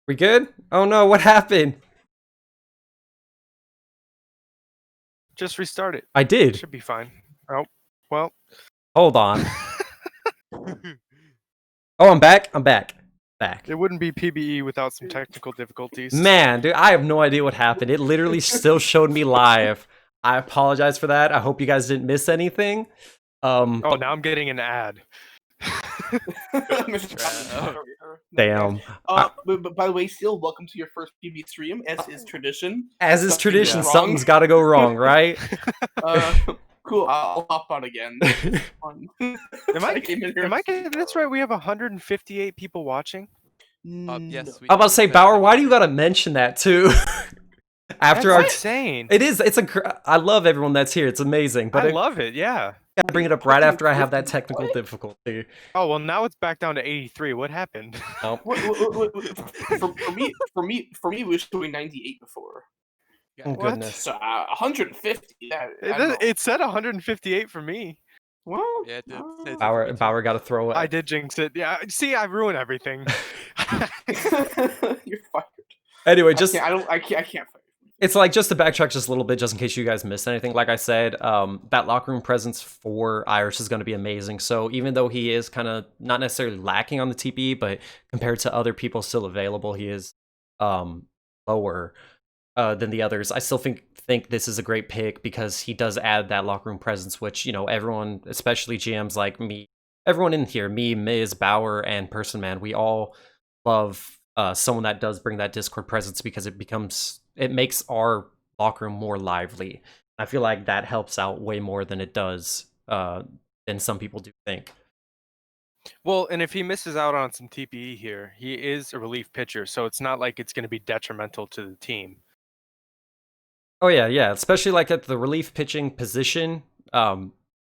We good? Oh no, what happened? Just restart it. I It did. should be fine. Oh, well. Hold on. Oh, I'm back. I'm back. Back. It wouldn't be PBE without some technical difficulties. Man, dude, I have no idea what happened. It literally still showed me live. I apologize for that. I hope you guys didn't miss anything. Oh, now I'm getting an ad. Damn. But by the way, still welcome to your first PB stream, as is tradition. As is Something tradition, went wrong. something's got to go wrong, right? Cool. I'll hop on again. Am I getting this right? We have 158 people watching. Yes. I'm about to say, Bauer, why do you got to mention that too? After That's insane. It is. I love everyone that's here. It's amazing. But I love it. Yeah. I gotta bring it up right after I have that technical difficulty. Oh well, now it's back down to 83. What happened? Oh. For me, we were doing 98 before. Oh goodness. So 150. It said 158 for me. Well, Yeah, Bauer got to throw it. I did jinx it. Yeah. See, I ruin everything. you're fired. Anyway, I can't fight. It's like, just to backtrack just a little bit, just in case you guys missed anything. Like I said, that locker room presence for Irish is going to be amazing. So even though he is kind of not necessarily lacking on the TPE, but compared to other people still available, he is lower than the others. I still think this is a great pick because he does add that locker room presence, which, you know, everyone, especially GMs like me, everyone in here, me, Miz, Bauer, and Person Man, we all love someone that does bring that Discord presence because it makes our locker room more lively. I feel like that helps out way more than it does than some people do think. Well, and if he misses out on some TPE here, he is a relief pitcher, so it's not like it's going to be detrimental to the team. Oh yeah, especially like at the relief pitching position,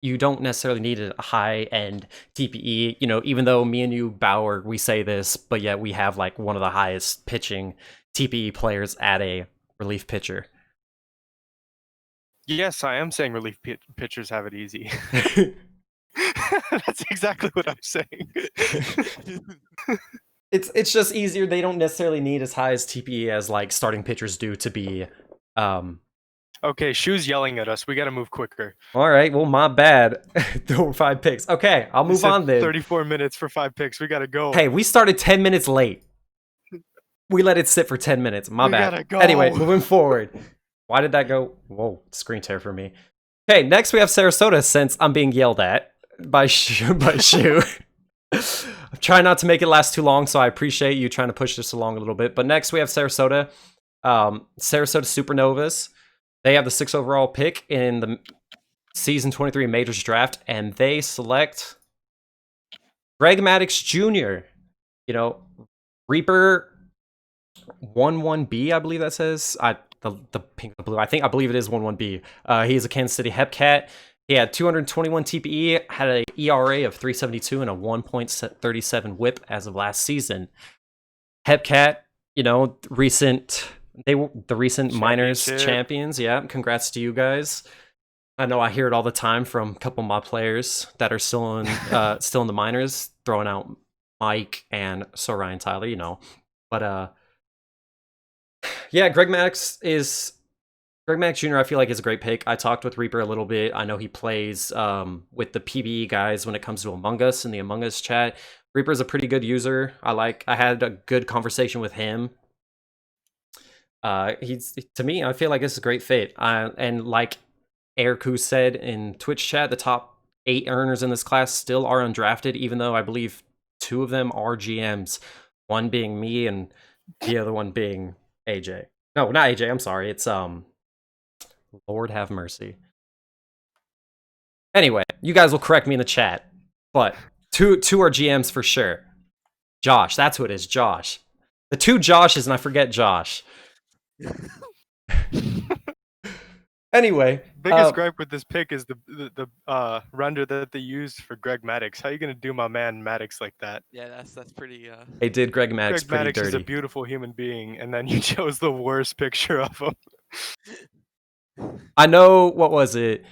you don't necessarily need a high-end TPE. You know, even though me and you, Bauer, we say this, but yet we have like one of the highest pitching TPE players at a relief pitcher. Yes, I am saying relief pitchers have it easy. That's exactly what I'm saying. It's just easier. They don't necessarily need as high as TPE as like starting pitchers do to be. Okay, Shu's yelling at us. We got to move quicker. All right, well, my bad. There were 5 picks. Okay, I'll move on then. 34 minutes for 5 picks. We got to go. Hey, we started 10 minutes late. We let it sit for 10 minutes. My bad. Gotta go. Anyway, moving forward. Why did that go? Whoa, screen tear for me. Okay, next we have Sarasota, since I'm being yelled at by Shu. I'm trying not to make it last too long, so I appreciate you trying to push this along a little bit. But next we have Sarasota. Sarasota Supernovas. They have the 6th overall pick in the Season 23 Majors Draft, and they select Greg Maddox Jr. You know, Reaper 11B, I believe that says. The pink and blue. I believe it is 11B. He is a Kansas City Hepcat. He had 221 TPE, had an ERA of 3.72 and a 1.37 WHIP as of last season. Hepcat, you know, the recent minors champions. Yeah, congrats to you guys. I know I hear it all the time from a couple of my players that are still in the minors, throwing out Mike and Ryan Tyler, you know. But yeah, Greg Maddox Jr. I feel like is a great pick. I talked with Reaper a little bit. I know he plays with the PBE guys when it comes to Among Us in the Among Us chat. Reaper's a pretty good user. I had a good conversation with him. To me, I feel like this is a great fit. And like Eriku said in Twitch chat, the top 8 earners in this class still are undrafted, even though I believe 2 of them are GMs. One being me and the other one being AJ. No, not AJ, I'm sorry. It's Lord have mercy. Anyway, you guys will correct me in the chat. But two are GMs for sure. Josh, that's who it is, Josh. The 2 Joshes, and I forget Josh. Anyway, biggest gripe with this pick is the render that they used for Greg Maddox. How are you gonna do my man Maddox like that? Yeah, that's pretty. They did Greg Maddox Greg pretty Maddox dirty. is a beautiful human being, and then you chose the worst picture of him. I know. What was it?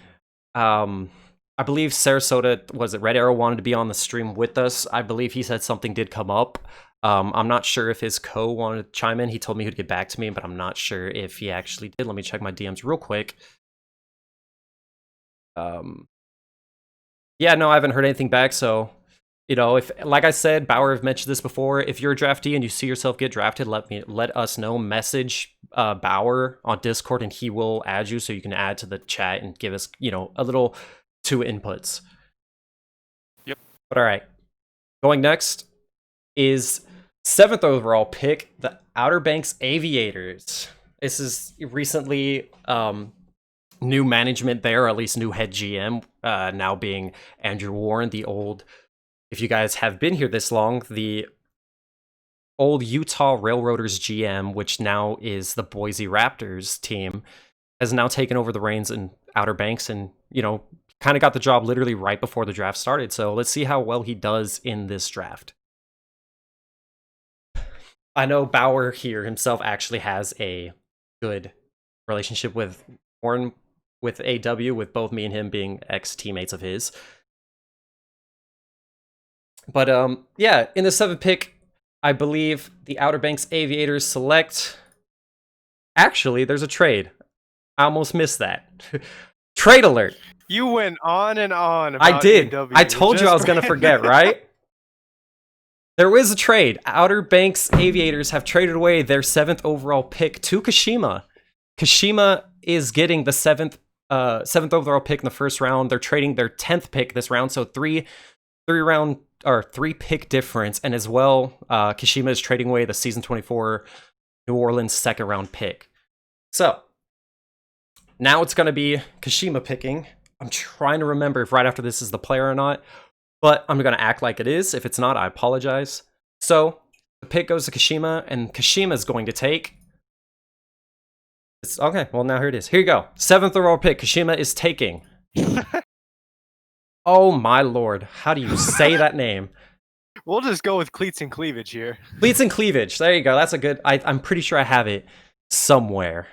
I believe Sarasota, was it Red Arrow, wanted to be on the stream with us. I believe he said something did come up. I'm not sure if his co wanted to chime in. He told me he'd get back to me, but I'm not sure if he actually did. Let me check my DMs real quick. Yeah, no, I haven't heard anything back, so, you know, if, like I said, Bauer, I've mentioned this before, if you're a draftee and you see yourself get drafted, let us know. Message Bauer on Discord, and he will add you so you can add to the chat and give us, you know, a little 2 inputs. Yep. But all right, going next is 7th overall pick, the Outer Banks Aviators. This is recently new management there, or at least new head GM, now being Andrew Warren, the old, if you guys have been here this long, the old Utah Railroaders GM, which now is the Boise Raptors team, has now taken over the reins in Outer Banks and, you know, kind of got the job literally right before the draft started. So let's see how well he does in this draft. I know Bauer here himself actually has a good relationship with Warren, with AW, with both me and him being ex-teammates of his. But yeah, in the 7th pick, I believe the Outer Banks Aviators select... Actually, there's a trade. I almost missed that. Trade alert! You went on and on about I did. AW. I told you I was going to forget, right? There is a trade. Outer Banks Aviators have traded away their 7th overall pick to Kashima. Kashima is getting the 7th overall pick in the first round. They're trading their 10th pick this round, so three pick difference. And as well, Kashima is trading away the season 24 New Orleans 2nd round pick. So now it's going to be Kashima picking. I'm trying to remember if right after this is the player or not, but I'm going to act like it is. If it's not, I apologize. So the pick goes to Kashima, and Kashima is going to take... Okay, well, now here it is. Here you go. 7th overall pick. Kashima is taking... Oh my lord. How do you say that name? We'll just go with cleats and cleavage here. Cleats and cleavage. There you go. That's a good... I'm pretty sure I have it somewhere.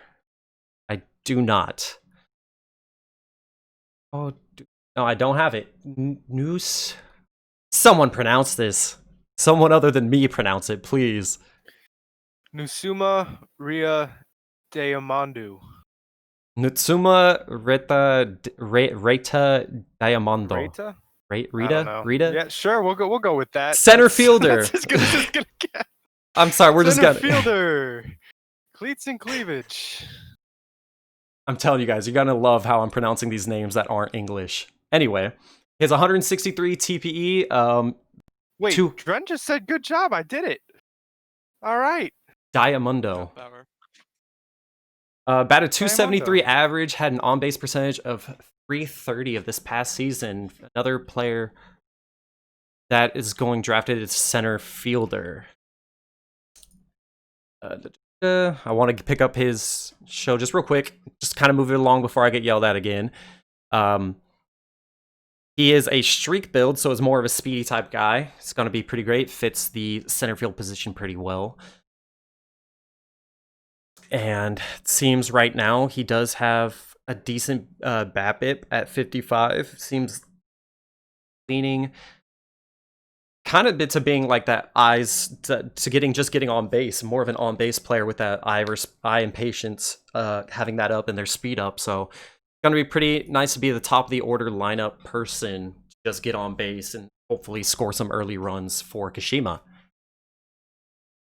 I do not. Oh, no, I don't have it. Noose. Someone pronounce this. Someone other than me pronounce it, please. Nusuma Ria Diamandu. Nutsuma Reta Diamondo. Rita? Rita? Yeah, sure. We'll go with that. Center fielder. That's as good as it's gonna get. I'm sorry. We're Center just gonna. fielder. Cleats and cleavage. I'm telling you guys, you're gonna love how I'm pronouncing these names that aren't English. Anyway, he has 163 TPE. Wait, Dren just said good job. I did it. All right. Diamundo. Bauer. Batted 273 average, had an on-base percentage of 330 of this past season. Another player that is going drafted is center fielder. I want to pick up his show just real quick, just kind of move it along before I get yelled at again. He is a streak build, so is more of a speedy type guy. It's going to be pretty great. Fits the center field position pretty well. And it seems right now he does have a decent BABIP at 55. Seems leaning kind of bit to being like that eyes to getting on base, more of an on base player with that eye and patience, having that up and their speed up. So it's gonna be pretty nice to be the top of the order lineup person, just get on base and hopefully score some early runs for Kashima.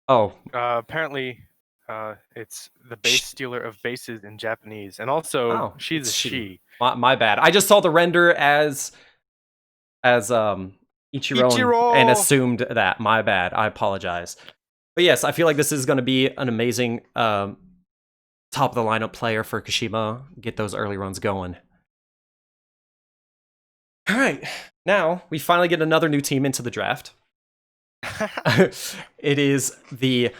Oh, Apparently, it's the base stealer of bases in Japanese, and also she's a she. My bad. I just saw the render as Ichiro. And assumed that. My bad. I apologize. But yes, I feel like this is going to be an amazing top of the lineup player for Kashima. Get those early runs going. All right. Now, we finally get another new team into the draft. It is the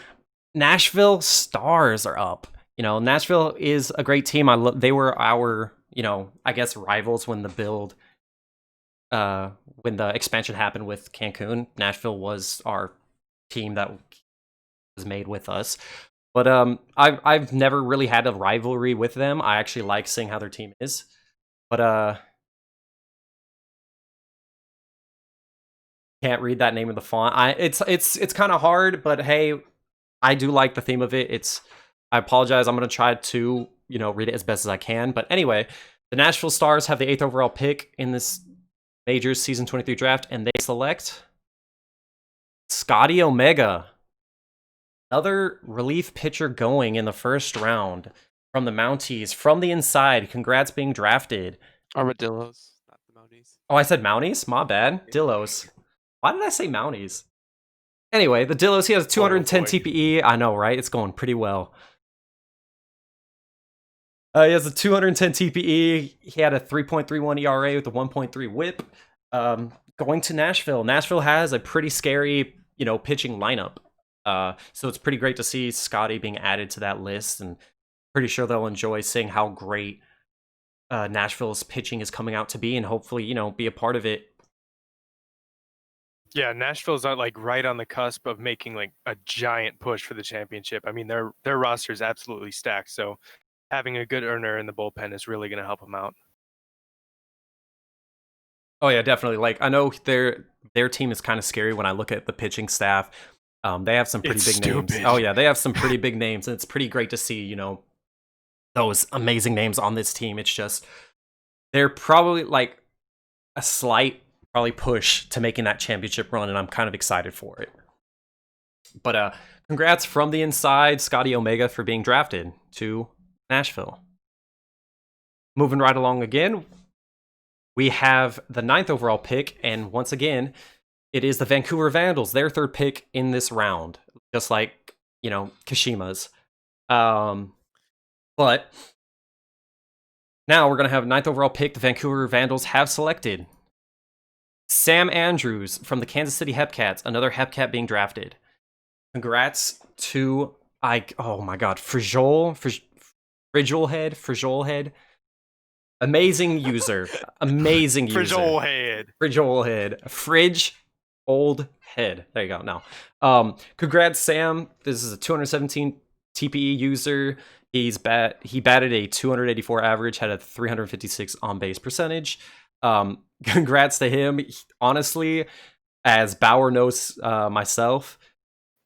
Nashville Stars are up. You know, Nashville is a great team. They were our, I guess, rivals when the build... when the expansion happened with Cancun. Nashville was our team that was made with us. But I've never really had a rivalry with them. I actually like seeing how their team is. But can't read that name of the font. It's kind of hard, but hey, I do like the theme of it. I apologize. I'm gonna try to read it as best as I can. But anyway, the Nashville Stars have the 8th overall pick in this Majors Season 23 draft, and they select Scotty Omega, another relief pitcher going in the first round from the Mounties, from the inside. Congrats being drafted. Armadillos, not the Mounties. Oh, I said Mounties? My bad. Dillos. Why did I say Mounties? Anyway, the Dillos, he has 210 boy. TPE. I know, right? It's going pretty well. He has a 210 TPE. He had a 3.31 ERA with a 1.3 WHIP. Going to Nashville. Nashville has a pretty scary, pitching lineup. So it's pretty great to see Scotty being added to that list, and pretty sure they'll enjoy seeing how great Nashville's pitching is coming out to be, and hopefully, be a part of it. Yeah, Nashville's like right on the cusp of making like a giant push for the championship. I mean, their roster is absolutely stacked, so having a good earner in the bullpen is really going to help them out. Oh yeah, definitely. Like, I know their team is kind of scary when I look at the pitching staff. They have some pretty It's big names. stupid. Oh yeah, they have some pretty big names, and it's pretty great to see, those amazing names on this team. It's just they're probably like a slight probably push to making that championship run, and I'm kind of excited for it. But congrats from the inside, Scotty Omega, for being drafted to Nashville. Moving right along again, we have the 9th overall pick, and once again, it is the Vancouver Vandals, their 3rd pick in this round, just like, Kashima's. But now we're going to have 9th overall pick. The Vancouver Vandals have selected Sam Andrews from the Kansas City Hepcats, another Hepcat being drafted. Congrats to, oh my god, Frijolhead. Amazing user. Amazing user. Frijolhead. Fridge old head. There you go. Now, congrats, Sam. This is a 217 TPE user. He batted a 284 average, had a 356 on base percentage. Congrats to him. Honestly, as Bauer knows myself,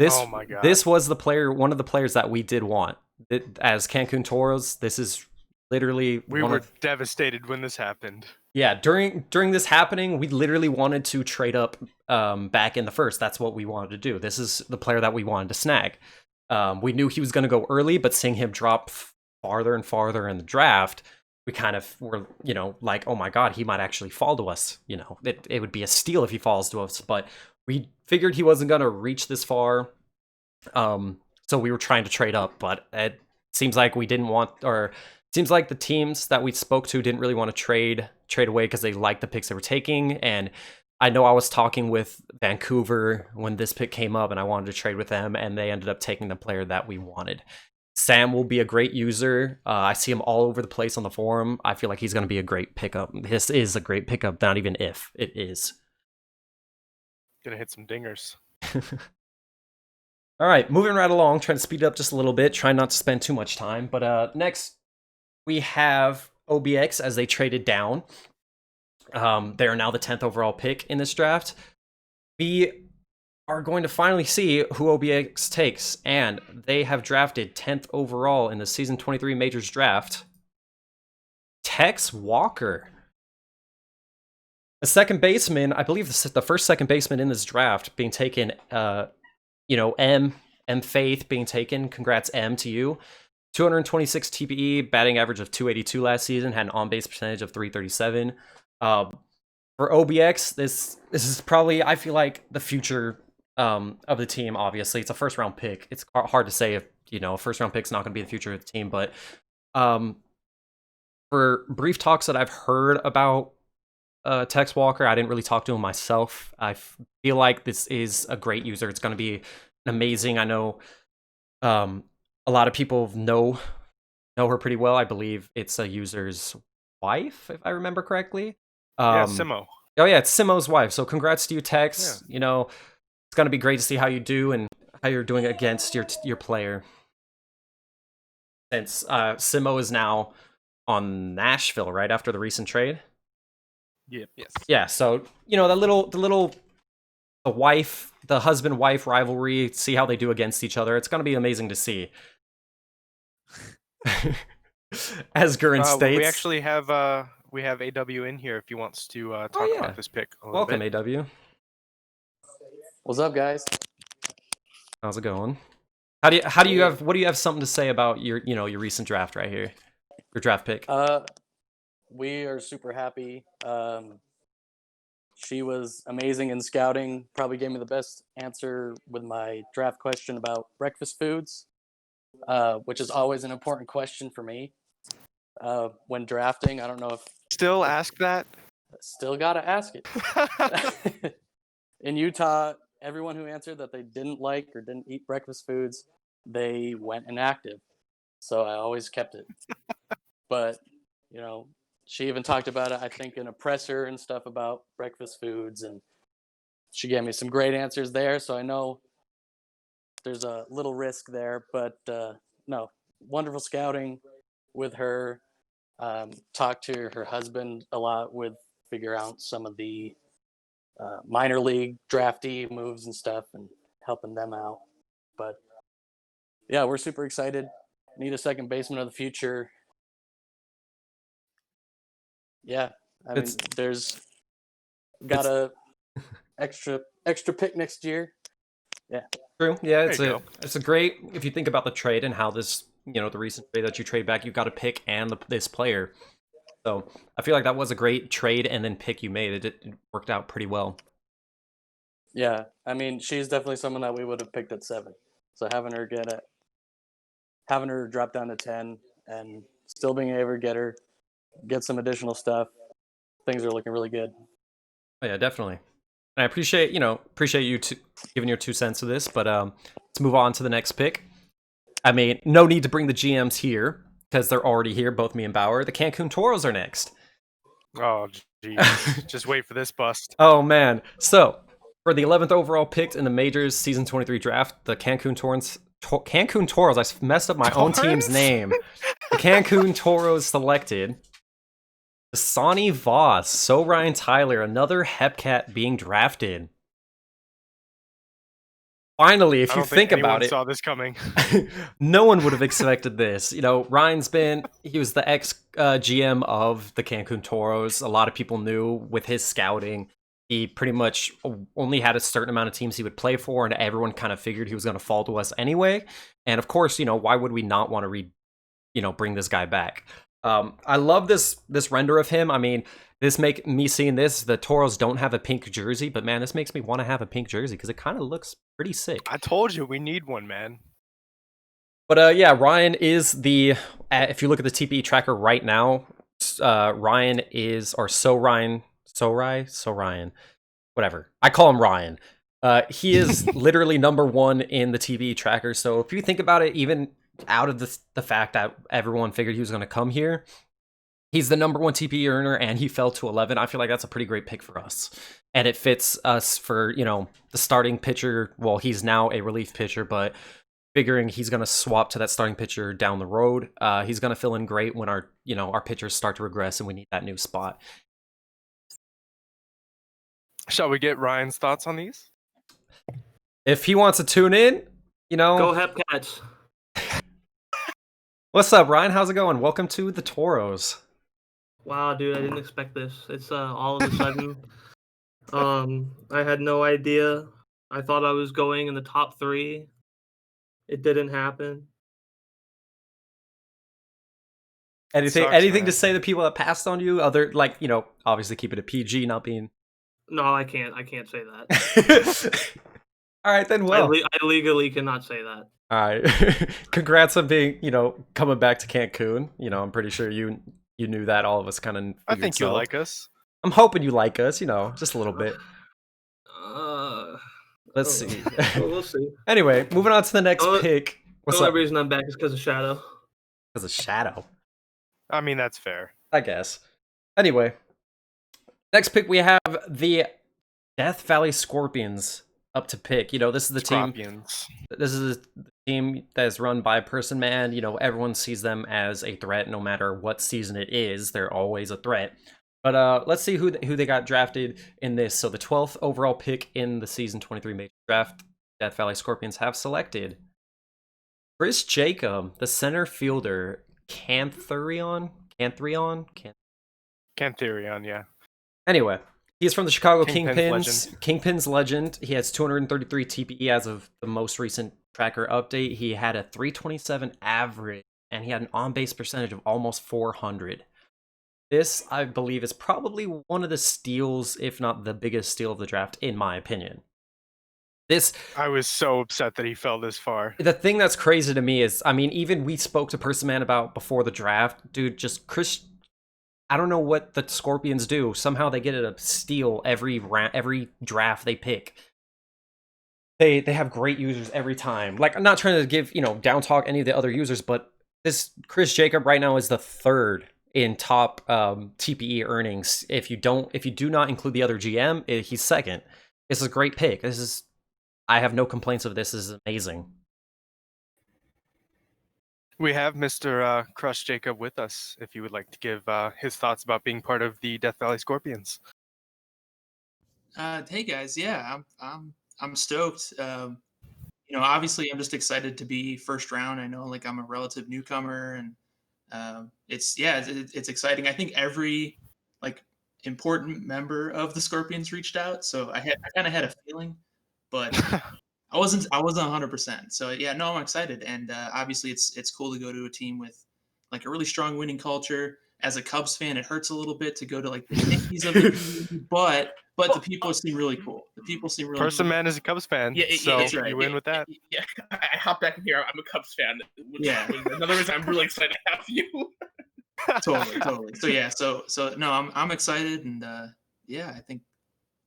Oh my God. this was one of the players that we did want. As Cancun Toros, this is literally We were devastated when this happened. Yeah, during this happening, we literally wanted to trade up back in the first. That's what we wanted to do. This is the player that we wanted to snag. We knew he was going to go early, but seeing him drop farther and farther in the draft, we kind of were, like, oh my god, he might actually fall to us. It would be a steal if he falls to us, but we figured he wasn't going to reach this far. So we were trying to trade up, but it seems like we didn't want, or seems like the teams that we spoke to didn't really want to trade away because they liked the picks they were taking. And I know I was talking with Vancouver when this pick came up, and I wanted to trade with them, and they ended up taking the player that we wanted. Sam will be a great user. I see him all over the place on the forum. I feel like he's going to be a great pickup. This is a great pickup, not even if, it is. Gonna hit some dingers. All right, moving right along, trying to speed it up just a little bit, trying not to spend too much time. But next, we have OBX as they traded down. They are now the 10th overall pick in this draft. We are going to finally see who OBX takes, and they have drafted 10th overall in the Season 23 Majors draft, Tex Walker. A second baseman, I believe the first second baseman in this draft being taken, M Faith being taken. Congrats, M, to you. 226 TPE, batting average of 282 last season, had an on-base percentage of 337. For OBX, this is probably, I feel like, the future of the team. Obviously, it's a first-round pick. It's hard to say if, a first-round pick's not going to be the future of the team, but for brief talks that I've heard about Tex Walker, I didn't really talk to him myself. I feel like this is a great user. It's going to be amazing. I know a lot of people know her pretty well. I believe it's a user's wife, if I remember correctly. Yeah, Simo. Oh yeah, it's Simo's wife. So congrats to you, Tex. Yeah. It's gonna be great to see how you do and how you're doing against your player. Since Simo is now on Nashville, right after the recent trade. Yep. Yes. Yeah. So the little the husband-wife rivalry, see how they do against each other. It's going to be amazing to see. As Gurren states, we actually have AW in here if he wants to talk about this pick a little welcome, bit. AW. What's up, guys? How's it going? What do you have something to say about your recent draft right here? Your draft pick. We are super happy. She was amazing in scouting. Probably gave me the best answer with my draft question about breakfast foods, which is always an important question for me when drafting. I don't know if Still ask that? still gotta ask it. In Utah, everyone who answered that they didn't like or didn't eat breakfast foods, they went inactive. So I always kept it. But, she even talked about it, I think, in a presser and stuff about breakfast foods. And she gave me some great answers there. So I know there's a little risk there. But no, wonderful scouting with her. Talked to her husband a lot with figure out some of the minor league draftee moves and stuff and helping them out. But yeah, we're super excited. Need a second baseman of the future. Yeah, I mean, there's got a extra pick next year. Yeah, true. Yeah, it's a great, if you think about the trade and how this, the recent trade that you trade back, you've got a pick and this player. So I feel like that was a great trade and then pick you made. It worked out pretty well. Yeah, I mean, she's definitely someone that we would have picked at 7. So having her drop down to 10 and still being able to get some additional stuff, things are looking really good. Oh, yeah, definitely. And I appreciate you giving your 2 cents to this, but let's move on to the next pick. I mean, no need to bring the GMs here because they're already here, both me and Bauer. The Cancun Toros are next. Oh, geez. Just wait for this bust. Oh, man. So, for the 11th overall pick in the Majors Season 23 draft, the Cancun Toros, I messed up my own team's name. The Cancun Toros selected Sonny Voss, So Ryan Tyler, another Hepcat being drafted. Finally, if you think about it, saw this coming. No one would have expected this. He was the ex-GM of the Cancun Toros. A lot of people knew with his scouting, he pretty much only had a certain amount of teams he would play for, and everyone kind of figured he was going to fall to us anyway. And of course, why would we not want to bring this guy back? I love this render of him. I mean, seeing this, the Toros don't have a pink jersey, but man, this makes me want to have a pink jersey because it kind of looks pretty sick. I told you we need one, man. But yeah, Ryan is if you look at the TPE tracker right now, Ryan is, or Ryan, whatever. I call him Ryan. He is literally number 1 in the TPE tracker. So if you think about it, even out of the fact that everyone figured he was going to come here, he's the number 1 TPE earner and he fell to 11. I feel like that's a pretty great pick for us. And it fits us for, the starting pitcher. Well, he's now a relief pitcher, but figuring he's going to swap to that starting pitcher down the road. He's going to fill in great when our pitchers start to regress and we need that new spot. Shall we get Ryan's thoughts on these? If he wants to tune in, Go Hepcats. What's up, Ryan? How's it going? Welcome to the Toros. Wow, dude, I didn't expect this. It's all of a sudden. I had no idea. I thought I was going in the top 3. It didn't happen. Anything to say to people that passed on you? Other obviously keep it a PG, not being. No, I can't. I can't say that. All right, then. Well, I legally cannot say that. All right. Congrats on being, coming back to Cancun. I'm pretty sure you knew that. All of us kind of. I think you like us. I'm hoping you like us, just a little bit. Let's see. We'll see. Anyway, moving on to the next pick. The only reason I'm back is because of Shadow. Because of Shadow. I mean, that's fair. I guess. Anyway, next pick we have the Death Valley Scorpions up to pick. This is the Scorpions. This is a team that is run by Person Man. Everyone sees them as a threat no matter what season it is. They're always a threat. But let's see who they got drafted in this. So the 12th overall pick in the season 23 major draft, Death Valley Scorpions have selected Chris Jacob, the center fielder, Canthurion. Canthurion, yeah. Anyway, he's from the Chicago Kingpin's Kingpin's legend. He has 233 TPE as of the most recent tracker update. He had a 327 average, and he had an on-base percentage of almost 400. This, I believe, is probably one of the steals, if not the biggest steal of the draft, in my opinion. I was so upset that he fell this far. The thing that's crazy to me is, I mean, even we spoke to Person Man about before the draft, dude, just Chris, I don't know what the Scorpions do. Somehow they get a steal every draft they pick. They have great users every time. Like, I'm not trying to give, down talk any of the other users, but this Chris Jacob right now is the third in top TPE earnings. If you do not include the other GM, he's second. This is a great pick. I have no complaints of this. This is amazing. We have Mr. Crush Jacob with us, if you would like to give his thoughts about being part of the Death Valley Scorpions. Hey guys, yeah, I'm stoked. Obviously I'm just excited to be first round. I know like I'm a relative newcomer, and it's exciting. I think every like important member of the Scorpions reached out, so I kind of had a feeling, but I wasn't 100%. So yeah, no, I'm excited, and obviously it's cool to go to a team with like a really strong winning culture. As a Cubs fan, it hurts a little bit to go to like the Yankees of the community, but the people seem really cool. The people seem really Person cool. Man is a Cubs fan, so that's right. you win with that. Yeah, I hopped back in here. I'm a Cubs fan. Which is another reason I'm really excited to have you. Totally. So no, I'm excited, and I think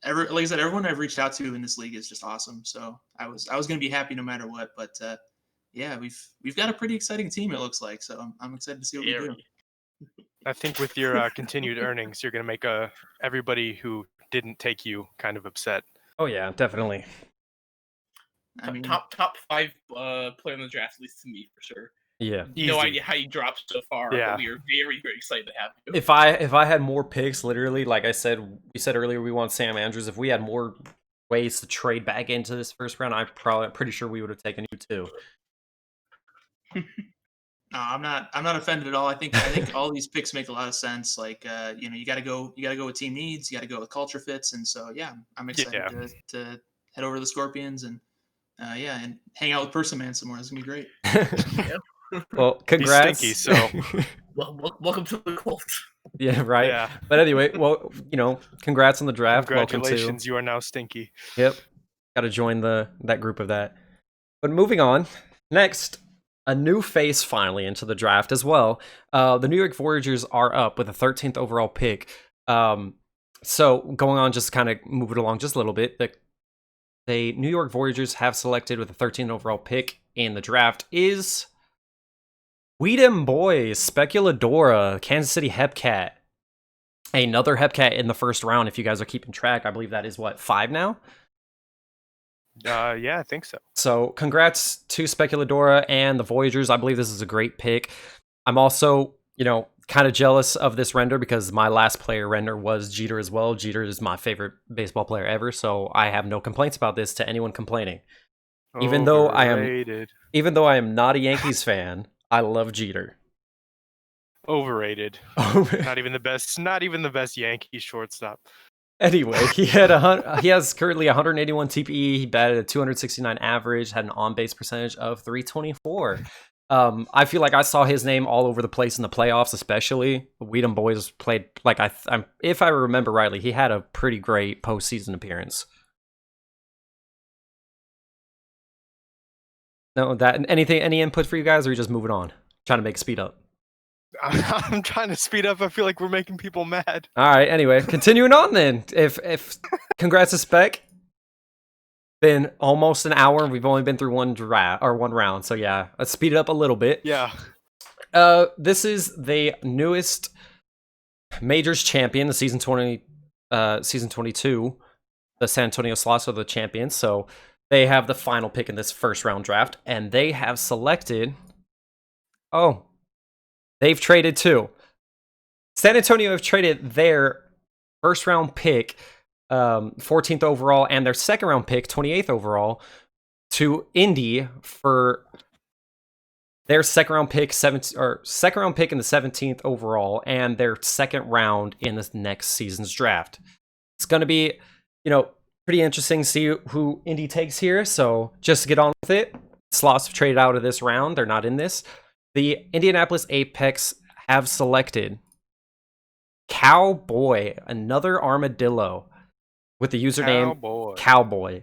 like I said, everyone I've reached out to in this league is just awesome. So I was going to be happy no matter what, but we've got a pretty exciting team, it looks like. So I'm excited to see what we do. I think with your continued earnings, you're going to make everybody who didn't take you kind of upset. Oh yeah, definitely. I mean, top 5 player in the draft, at least to me, for sure. Yeah. No idea how you dropped so far. Yeah. But we are very, very excited to have you. If I had more picks, literally, like we said earlier, we want Sam Andrews. If we had more ways to trade back into this first round, I'm pretty sure we would have taken you too. No, I'm not offended at all. I think all these picks make a lot of sense. Like, you got to go with team needs. You got to go with culture fits, and so yeah, I'm excited to head over to the Scorpions and and hang out with Person Man some more. It's gonna be great. Well, congrats. He's stinky, so welcome to the cult. Yeah, right. Yeah. But anyway, well, congrats on the draft. Congratulations, you are now stinky. Yep, got to join that group of that. But moving on, next. A new face finally into the draft as well. The New York Voyagers are up with a 13th overall pick. So going on, just kind of move it along just a little bit. The New York Voyagers have selected with a 13th overall pick in the draft is Weedham Boys, Speculadora, Kansas City Hepcat. Another Hepcat in the first round, if you guys are keeping track. I believe that is 5 now? Yeah, I think so. So congrats to Speculadora and the Voyagers. I believe this is a great pick. I'm also, kind of jealous of this render because my last player render was Jeter as well. Jeter is my favorite baseball player ever, so I have no complaints about this to anyone complaining. Even though I am not a Yankees fan, I love Jeter. Overrated. Not even the best Yankees shortstop. Anyway, he has currently 181 TPE. He batted a 269 average, had an on-base percentage of 324. I feel like I saw his name all over the place in the playoffs, especially. The Weedham Boys played, like, if I remember rightly, he had a pretty great postseason appearance. No, any input for you guys, or are you just moving on? Trying to make speed up? I'm trying to speed up. I feel like we're making people mad. All right. Anyway, continuing on then. If congrats to Spec. Been almost an hour, and we've only been through one round. So yeah, let's speed it up a little bit. Yeah. This is the newest Majors champion, the season 22. The San Antonio Slots are the champions. So they have the final pick in this first round draft, and they have selected. They've traded too. San Antonio have traded their first round pick, 14th overall, and their second round pick, 28th overall, to Indy for their second round pick in the 17th overall, and their second round in the next season's draft. It's going to be, pretty interesting to see who Indy takes here. So just to get on with it, Sloths have traded out of this round. They're not in this. The Indianapolis Apex have selected Cowboy, another armadillo, with the username Cowboy.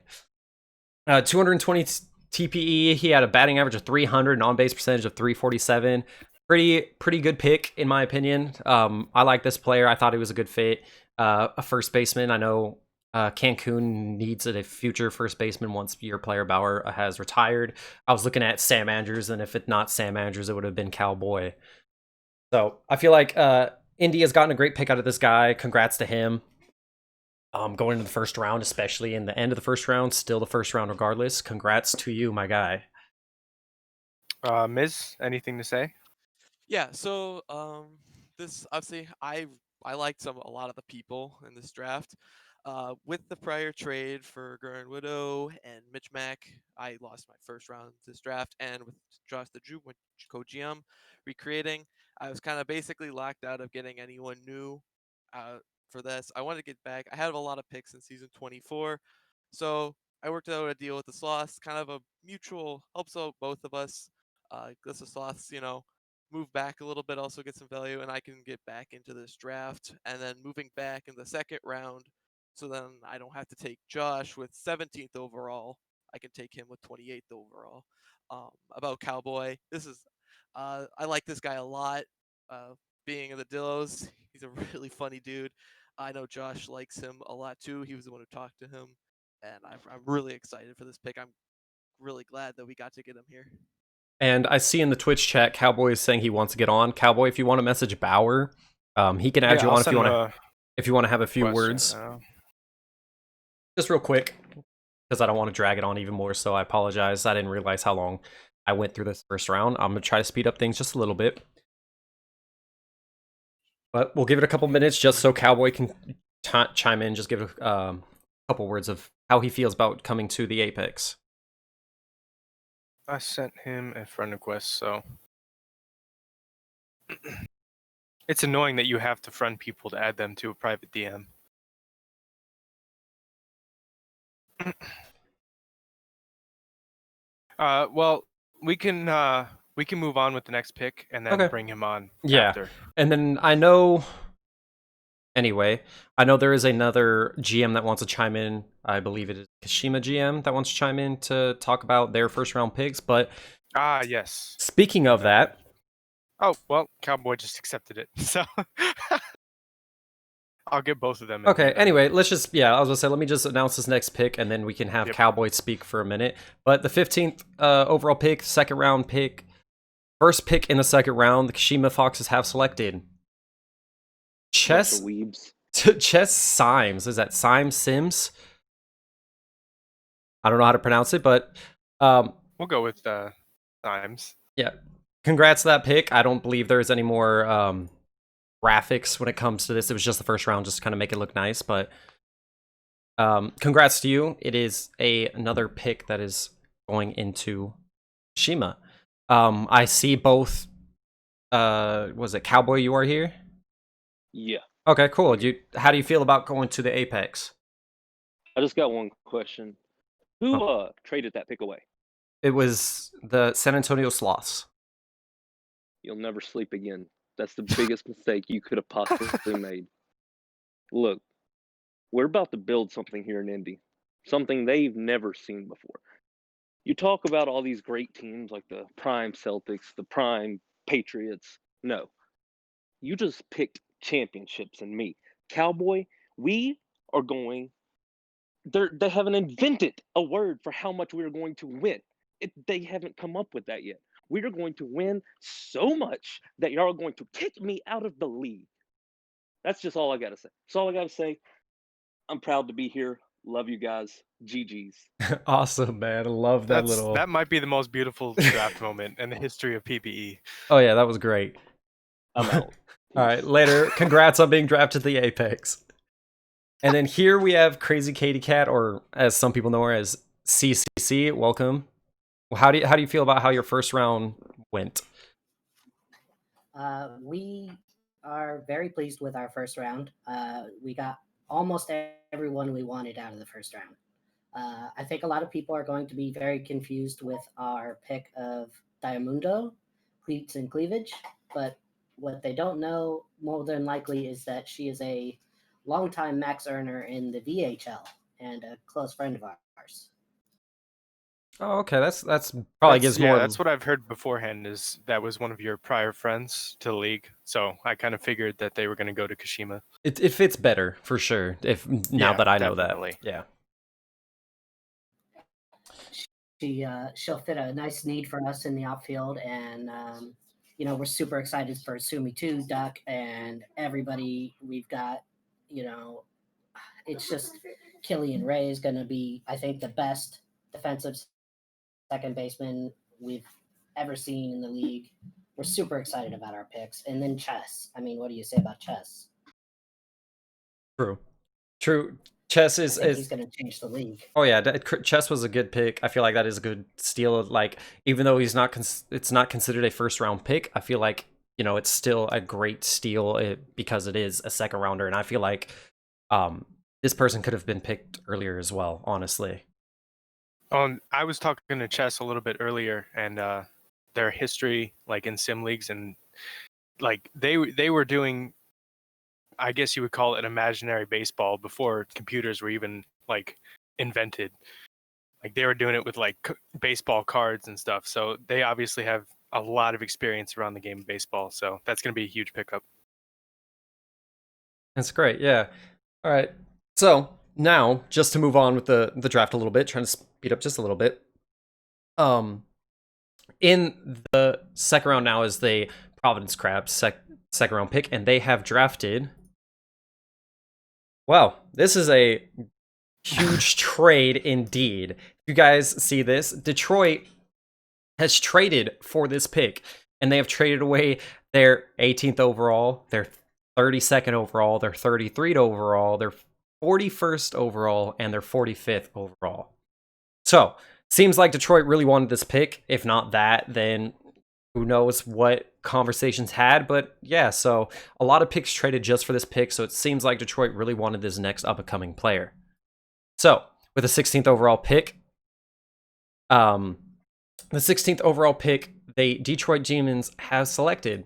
220 TPE. He had a batting average of 300, an on-base percentage of 347. Pretty good pick, in my opinion. I like this player. I thought he was a good fit. A first baseman. I know Cancun needs a future first baseman once your player Bauer has retired. I was looking at Sam Andrews, and if it's not Sam Andrews, it would have been Cowboy. So I feel like Indy has gotten a great pick out of this guy. Congrats to him. Going into the first round, especially in the end of the first round, still the first round regardless. Congrats to you, my guy. Miz, anything to say? Yeah, so this obviously I liked a lot of the people in this draft. With the prior trade for Gurren Widow and Mitch Mack, I lost my first round this draft, and with Josh the Drew with co-GM recreating, I was kind of basically locked out of getting anyone new for this. I wanted to get back. I had a lot of picks in season 24, so I worked out a deal with the Sloths, kind of a mutual, helps out both of us. Because the Sloths, move back a little bit, also get some value, and I can get back into this draft, and then moving back in the second round, so then I don't have to take Josh with 17th overall. I can take him with 28th overall. About Cowboy, I like this guy a lot. Being in the Dillos, he's a really funny dude. I know Josh likes him a lot too. He was the one who talked to him, and I'm really excited for this pick. I'm really glad that we got to get him here. And I see in the Twitch chat, Cowboy is saying he wants to get on. Cowboy, if you want to message Bauer, he can add you on if you want to have a few words. Just real quick, because I don't want to drag it on even more, so I apologize. I didn't realize how long I went through this first round. I'm going to try to speed up things just a little bit. But we'll give it a couple minutes just so Cowboy can chime in, just give a couple words of how he feels about coming to the Apex. I sent him a friend request, so it's annoying that you have to friend people to add them to a private DM. Well, we can move on with the next pick and then bring him on after. And then I know there is another GM that wants to chime in. I believe it is Kashima GM that wants to chime in to talk about their first round picks. But yes. Speaking of that. Oh, well, Cowboy just accepted it. So I'll get both of them. Okay, anyway, I was going to say, let me just announce this next pick, and then we can have Cowboy speak for a minute. But the 15th overall pick, second round pick, first pick in the second round, the Kashima Foxes have selected Chess Symes. Is that Sims? I don't know how to pronounce it, but we'll go with Symes. Yeah. Congrats to that pick. I don't believe there's any more graphics when it comes to this. It was just the first round, just to kind of make it look nice. But congrats to you. It is another pick that is going into Shima. I see both. Was it Cowboy? You are here? Yeah. Okay, cool. How do you feel about going to the Apex? I just got one question. Who traded that pick away? It was the San Antonio Sloths. You'll never sleep again. That's the biggest mistake you could have possibly made. Look, we're about to build something here in Indy. Something they've never seen before. You talk about all these great teams like the Prime Celtics, the Prime Patriots. No. You just picked championships and me. Cowboy, we are going... They haven't invented a word for how much we are going to win. They haven't come up with that yet. We are going to win so much that y'all are going to kick me out of the league. That's just all I got to say. That's all I got to say. I'm proud to be here. Love you guys. GG's. Awesome, man. I love that That might be the most beautiful draft moment in the history of PBE. Oh, yeah, that was great. I'm out. All right, later. Congrats on being drafted to the Apex. And then here we have Crazy Katie Cat, or as some people know her as CCC. Welcome. How do you feel about how your first round went? We are very pleased with our first round. We got almost everyone we wanted out of the first round. I think a lot of people are going to be very confused with our pick of Diamundo, Cleats and Cleavage, but what they don't know more than likely is that she is a longtime max earner in the VHL and a close friend of ours. Oh, okay. That's probably gives more. That's what I've heard beforehand. Is that was one of your prior friends to the league, so I kind of figured that they were going to go to Kashima. It fits better for sure. If now that I know definitely. that, yeah. She'll fit a nice need for us in the outfield, and we're super excited for Sumi too, Duck, and everybody we've got. It's just Killian Ray is going to be, I think, the best defensive second baseman we've ever seen in the league. We're super excited about our picks, and then Chess. I mean, what do you say about Chess? True. Chess is he's going to change the league. Oh yeah, Chess was a good pick. I feel like that is a good steal. Like, even though he's not, it's not considered a first round pick. I feel like it's still a great steal because it is a second rounder, and I feel like this person could have been picked earlier as well. Honestly. I was talking to Chess a little bit earlier, and their history, like in sim leagues, and like they were doing, I guess you would call it imaginary baseball before computers were even like invented. Like they were doing it with like baseball cards and stuff. So they obviously have a lot of experience around the game of baseball. So that's going to be a huge pickup. That's great. Yeah. All right. So now, just to move on with the draft a little bit, trying to speed up just a little bit. In the second round now is the Providence Crabs second round pick, and they have drafted. Well, this is a huge trade indeed. You guys see this? Detroit has traded for this pick, and they have traded away their 18th overall, their 32nd overall, their 33rd overall, their 41st overall, and their 45th overall. So, seems like Detroit really wanted this pick. If not that, then who knows what conversations had. But yeah, so a lot of picks traded just for this pick, so it seems like Detroit really wanted this next up-and-coming player. So, with the 16th overall pick, Detroit Demons have selected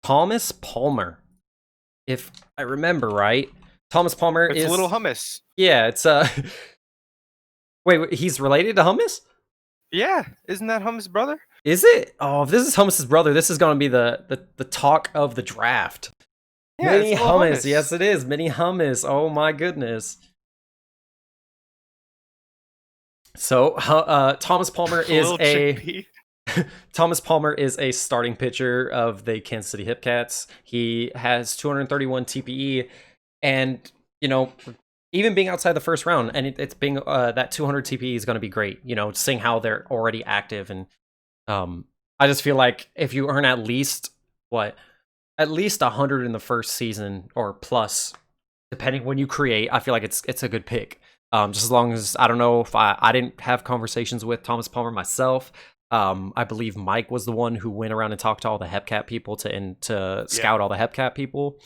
Thomas Palmer. If I remember right, Thomas Palmer is a little hummus. Yeah, it's Wait, he's related to Hummus? Yeah, isn't that Hummus' brother? Is it? Oh, if this is Hummus' brother, this is going to be the talk of the draft. Yeah, Mini Hummus. Yes, it is. Mini Hummus. Oh my goodness. So, Thomas Palmer is Thomas Palmer is a starting pitcher of the Kansas City Hipcats. He has 231 TPE, and even being outside the first round, and it's being that 200 TPE is going to be great. Seeing how they're already active, and I just feel like if you earn at least 100 in the first season or plus, depending when you create, I feel like it's a good pick. Just as long as I don't know if I didn't have conversations with Thomas Palmer myself. I believe Mike was the one who went around and talked to all the Hepcat people to scout all the Hepcat people.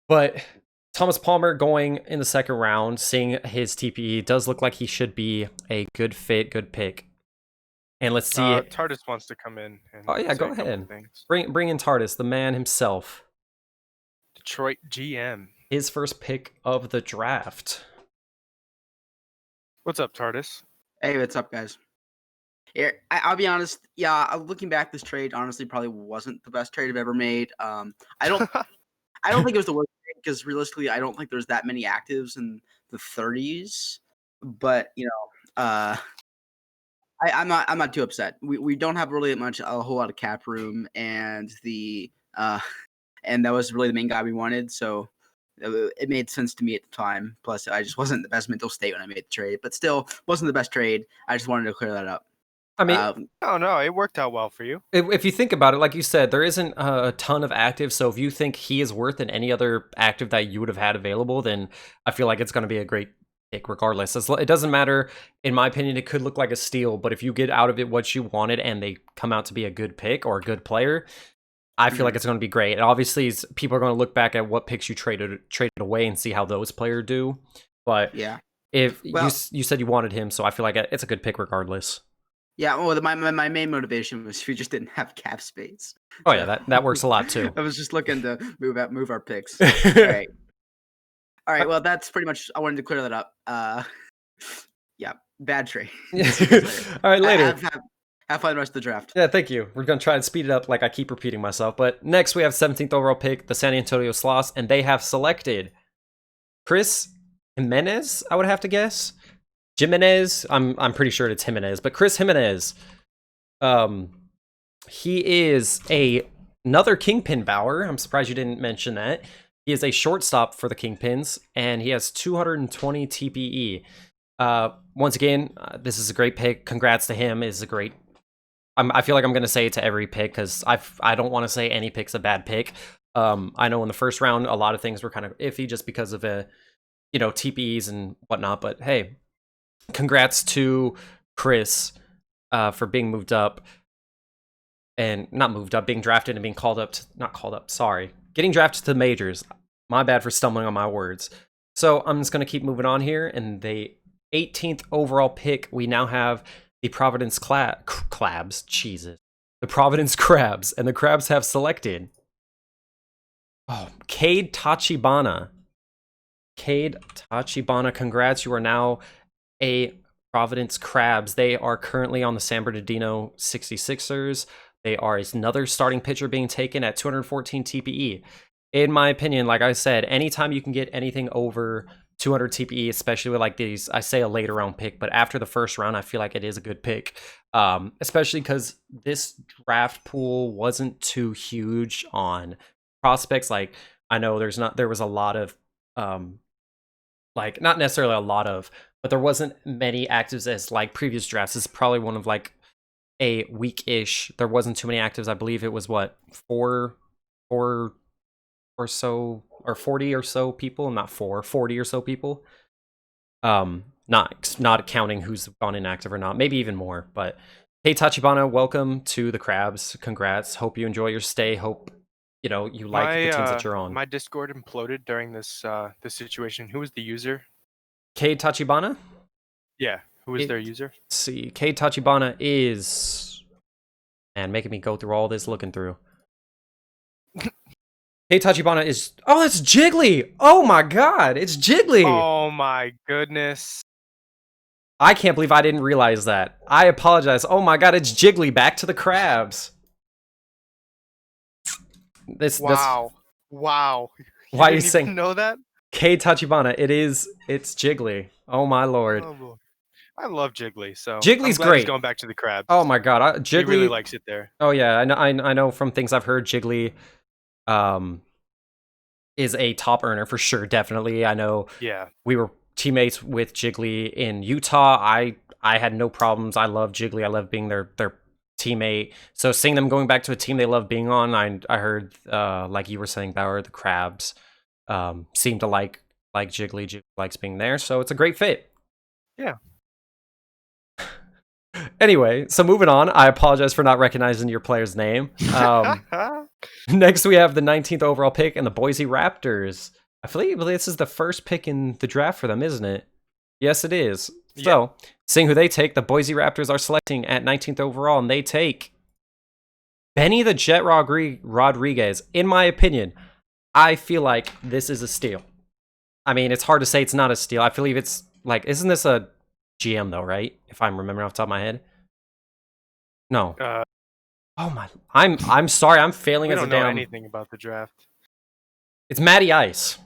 But Thomas Palmer going in the second round, seeing his TPE, does look like he should be a good fit, good pick. And let's see. Tardis wants to come in. And oh yeah, go ahead. Bring in Tardis, the man himself. Detroit GM. His first pick of the draft. What's up, Tardis? Hey, what's up, guys? Yeah, I'll be honest. Yeah, looking back, this trade honestly probably wasn't the best trade I've ever made. I don't think it was the worst trade because realistically, I don't think there's that many actives in the 30s. But I'm not too upset. We don't have really a whole lot of cap room, and and that was really the main guy we wanted. So it made sense to me at the time. Plus, I just wasn't the best mental state when I made the trade, but still wasn't the best trade. I just wanted to clear that up. I mean, Oh no, it worked out well for you. if you think about it, like you said, there isn't a ton of active. So if you think he is worth than any other active that you would have had available, then I feel like it's going to be a great pick regardless. It doesn't matter. In my opinion, it could look like a steal, but if you get out of it what you wanted and they come out to be a good pick or a good player, I feel like it's going to be great. And obviously, people are going to look back at what picks you traded away and see how those players do. But Yeah. if Well- you said you wanted him, so I feel like it's a good pick regardless. Yeah, well, my main motivation was we just didn't have cap space. Oh yeah, that works a lot too. I was just looking to move our picks. All right. All right. Well, that's pretty much. I wanted to clear that up. Yeah, bad trade. All right, later. Have fun the rest of the draft. Yeah, thank you. We're going to try and speed it up like I keep repeating myself. But next we have 17th overall pick, the San Antonio Sloss, and they have selected Chris Jimenez, I would have to guess. Jimenez, I'm pretty sure it's Jimenez, but Chris Jimenez. He is another Kingpin Bower. I'm surprised you didn't mention that. He is a shortstop for the Kingpins, and he has 220 TPE. Once again, this is a great pick. Congrats to him. Is a great. I feel like I'm going to say it to every pick because I don't want to say any pick's a bad pick. I know in the first round a lot of things were kind of iffy just because of TPEs and whatnot. But hey, congrats to Chris for being moved up and not moved up, being drafted and being called up. Getting drafted to the majors. My bad for stumbling on my words. So I'm just going to keep moving on here. And the 18th overall pick, we now have the Providence Crabs. Jesus. The Providence Crabs. And the Crabs have selected Cade Tachibana. Cade Tachibana, congrats. You are now a Providence Crabs. They are currently on the San Bernardino 66ers. They are another starting pitcher being taken at 214 TPE. In my opinion, like I said, anytime you can get anything over 200 TPE, especially with like these, I say a later round pick, but after the first round, I feel like it is a good pick. Especially because this draft pool wasn't too huge on prospects. Like I know there was a lot of like not necessarily a lot of, but there wasn't many actives as like previous drafts. This is probably one of like a week-ish. There wasn't too many actives. I believe it was what, 4 or so, or 40 or so people, not 40 or so people. Not counting who's gone inactive or not, maybe even more. But hey, Tachibana, welcome to the Crabs. Congrats. Hope you enjoy your stay. Hope you like the teams that you're on. My Discord imploded during this situation. Who was the user? Cade Tachibana? Yeah, who was their user? Let's see. Cade Tachibana is, and making me go through all this looking through. Cade Tachibana is, that's Jiggly. Oh my god, it's Jiggly. Oh my goodness. I can't believe I didn't realize that. I apologize. Oh my god, it's Jiggly. Back to the Crabs. Wow. Why are you saying even know that? Cade Tachibana? It's Jiggly. Oh my lord. Oh, boy. I love Jiggly. So Jiggly's I'm glad great. He's going back to the Crabs. Oh my god, Jiggly He really likes it there. Oh yeah, I know from things I've heard, Jiggly is a top earner for sure. Definitely, I know. Yeah, we were teammates with Jiggly in Utah. I had no problems. I love Jiggly. I love being their teammate. So seeing them going back to a team they love being on, I heard like you were saying, Bauer, the Crabs seem to like Jiggly. Jiggly likes being there, so it's a great fit. Yeah. Anyway, so moving on. I apologize for not recognizing your player's name. Next, we have the 19th overall pick and the Boise Raptors. I believe this is the first pick in the draft for them, isn't it? Yes, it is. Yeah. So, seeing who they take, the Boise Raptors are selecting at 19th overall, and they take Benny the Jet Rodriguez. In my opinion, I feel like this is a steal. I mean, it's hard to say it's not a steal. I believe it's like, isn't this a GM though, right? If I'm remembering off the top of my head. No. Oh my! I'm sorry. I'm failing as a damn. We don't know anything about the draft. It's Matty Ice.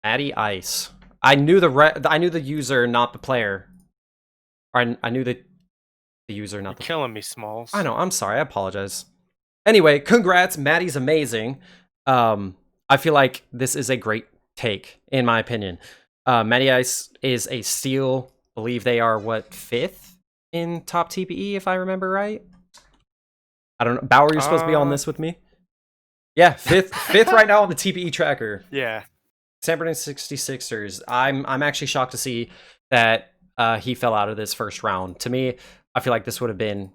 Matty Ice. I knew the user, not the player. Or I knew the user, not the. You're killing me, Smalls. I know. I'm sorry. I apologize. Anyway, congrats. Matty's amazing. I feel like this is a great take, in my opinion. Matty Ice is a steal. I believe they are what, 5th in top TPE, if I remember right. I don't know. Bauer, you're supposed to be on this with me. Yeah, fifth right now on the TPE tracker. Yeah. San Bernardino 66ers. I'm actually shocked to see that he fell out of this first round. To me, I feel like this would have been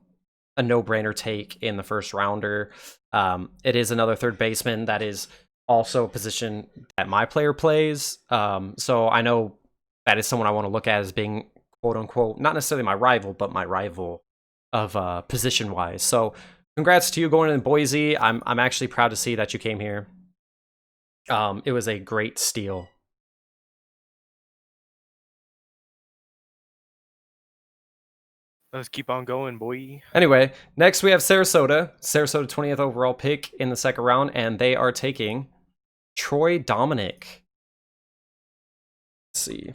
a no-brainer take in the first rounder. It is another third baseman that is also a position that my player plays. So I know that is someone I want to look at as being quote-unquote, not necessarily my rival, but my rival of position-wise. So congrats to you going in Boise. I'm actually proud to see that you came here. It was a great steal. Let's keep on going, boy. Anyway, next we have Sarasota. Sarasota 20th overall pick in the second round, and they are taking Troy Dominic. Let's see.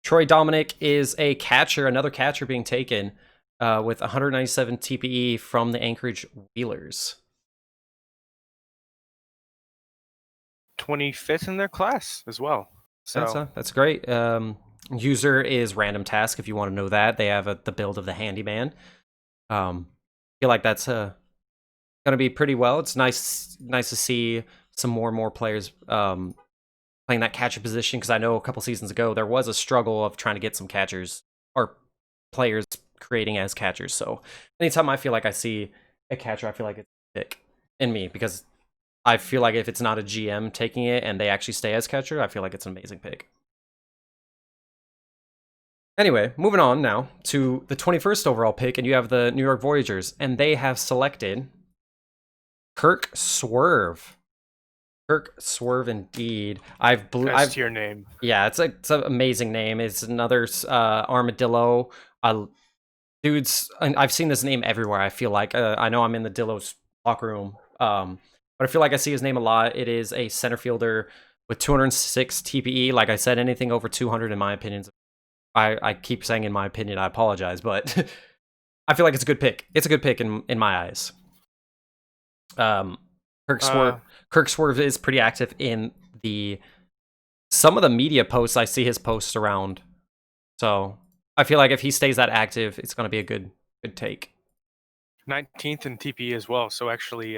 Troy Dominic is a catcher, another catcher being taken with 197 TPE from the Anchorage Wheelers. 25th in their class as well. So That's great. User is random task if you want to know that. They have the build of the handyman. Feel like that's going to be pretty well. It's nice to see some more and more players playing that catcher position, because I know a couple seasons ago there was a struggle of trying to get some catchers or players creating as catchers. So anytime I feel like I see a catcher, I feel like it's a pick in me, because I feel like if it's not a GM taking it and they actually stay as catcher, I feel like it's an amazing pick. Anyway, moving on now to the 21st overall pick, and you have the New York Voyagers, and they have selected Kirk Swerve. Kirk Swerve, indeed. That's your name. Yeah, it's an amazing name. It's another armadillo. Dudes, I've seen this name everywhere. I feel like I know I'm in the Dillo's locker room, but I feel like I see his name a lot. It is a center fielder with 206 TPE. Like I said, anything over 200, in my opinion. I keep saying in my opinion, I apologize, but I feel like it's a good pick. It's a good pick in my eyes. Kirk Swerve is pretty active in some of the media posts. I see his posts around. So I feel like if he stays that active, it's going to be a good take. 19th in TPE as well. So actually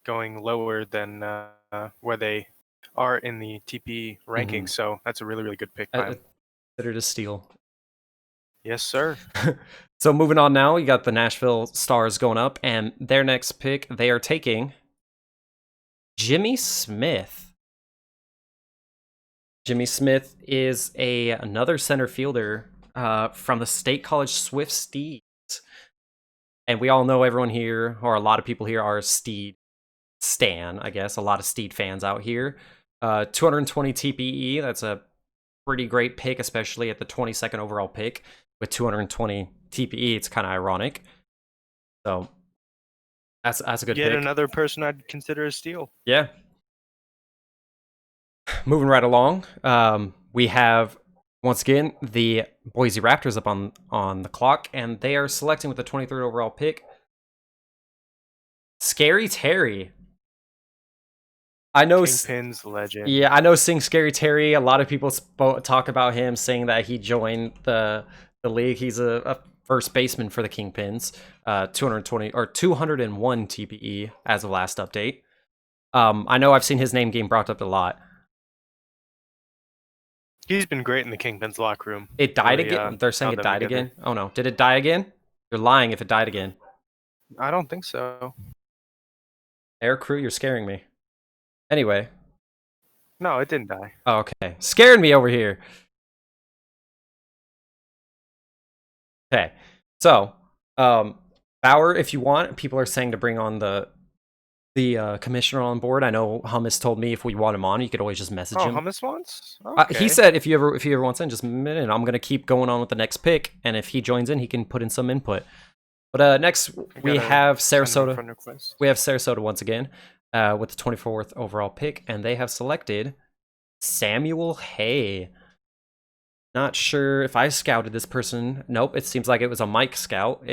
going lower than where they are in the TPE rankings. So that's a really, really good pick. Considered a steal. Yes, sir. So moving on now, you got the Nashville Stars going up, and their next pick, they are taking Jimmy Smith. Jimmy Smith is another center fielder from the State College Swift Steeds. And we all know everyone here, or a lot of people here, are Steed stan, I guess. A lot of Steed fans out here. 220 TPE, that's a pretty great pick, especially at the 22nd overall pick with 220 TPE. It's kind of ironic. So that's a good pick. Yet another person I'd consider a steal. Yeah. Moving right along, we have once again the Boise Raptors up on the clock, and they are selecting with the 23rd overall pick Scary Terry. I know Kingpin's legend. Yeah, I know Sing Scary Terry. A lot of people talk about him, saying that he joined the league. He's a first baseman for the Kingpins. 220 or 201 TPE as of last update. I know I've seen his name being brought up a lot. He's been great in the Kingpins locker room. It died again? They're saying it died again? Oh no. Did it die again? You're lying if it died again. I don't think so. Air crew, you're scaring me. Anyway. No, it didn't die. Oh, okay. Scaring me over here. Okay. So, Bauer, if you want, people are saying to bring on the commissioner on board. I know Hummus told me if we want him on, you could always just message him. Hummus wants? Okay. He said if he ever wants in, just a minute. I'm gonna keep going on with the next pick, and if he joins in, he can put in some input. But next we have Sarasota. We have Sarasota once again with the 24th overall pick, and they have selected Samuel Hay. Not sure if I scouted this person. Nope, it seems like it was a Mike scout.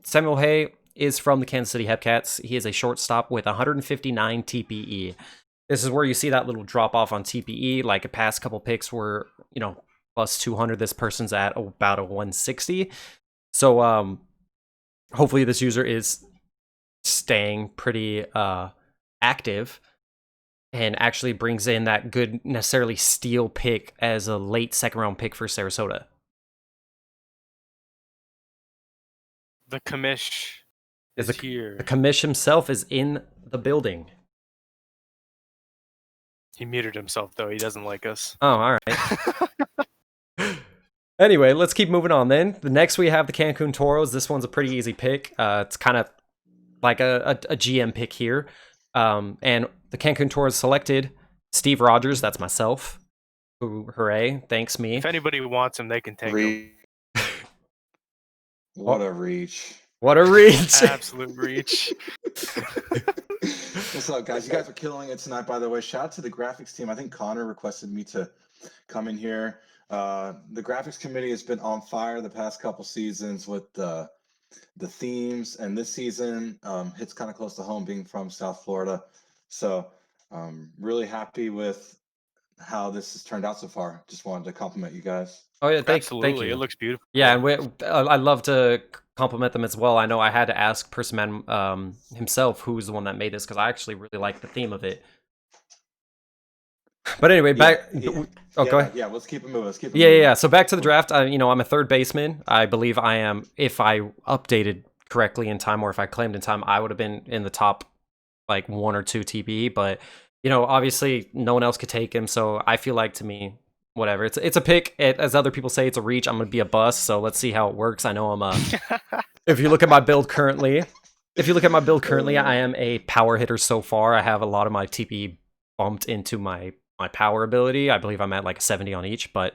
Samuel Hay is from the Kansas City Hepcats. He is a shortstop with 159 TPE. This is where you see that little drop off on TPE. Like the past couple picks were, plus 200. This person's at about a 160. So hopefully this user is staying pretty active and actually brings in that good necessarily steal pick as a late 2nd round pick for Sarasota. The commish is here. The commish himself is in the building. He muted himself, though. He doesn't like us. Oh, all right. Anyway, let's keep moving on then. The next we have the Cancun Toros. This one's a pretty easy pick. It's kind of like a GM pick here. And the Cancun Toros selected Steve Rogers. That's myself. Ooh, hooray. Thanks, me. If anybody wants him, they can take him. What a reach. What a reach. Absolute reach. What's up, guys? You guys are killing it tonight, by the way. Shout out to the graphics team. I think Connor requested me to come in here. The graphics committee has been on fire the past couple seasons with the themes, and this season hits kind of close to home, being from South Florida. So really happy with how this has turned out so far. Just wanted to compliment you guys. Oh yeah, thank Absolutely. you. It looks beautiful. Yeah, and I'd love to compliment them as well. I know I had to ask Persiman himself, who's the one that made this, because I actually really like the theme of it. But anyway, back. Go ahead. Yeah, let's keep it moving. Yeah. So back to the draft. I'm a third baseman. I believe I am. If I updated correctly in time, or if I claimed in time, I would have been in the top like 1 or 2 TBE. But obviously, no one else could take him. So I feel like, to me, whatever. It's a pick. As other people say, it's a reach. I'm gonna be a bust. So let's see how it works. I know I'm a. If you look at my build currently, I am a power hitter so far. I have a lot of my TBE bumped into my power ability. I believe I'm at like 70 on each. But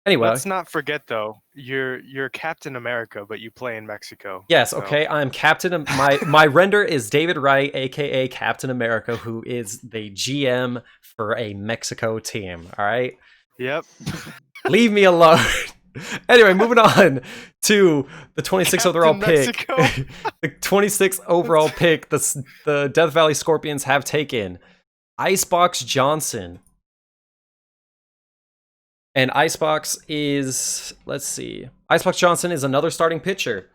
anyway, let's not forget though, you're Captain America, but you play in Mexico. Yes. So. Okay. I'm Captain. My render is David Wright, aka Captain America, who is the GM for a Mexico team. All right. Yep. Leave me alone. Anyway, moving on to the 26th overall pick. The 26th overall pick. The Death Valley Scorpions have taken Icebox Johnson. And Icebox is, let's see. Icebox Johnson is another starting pitcher.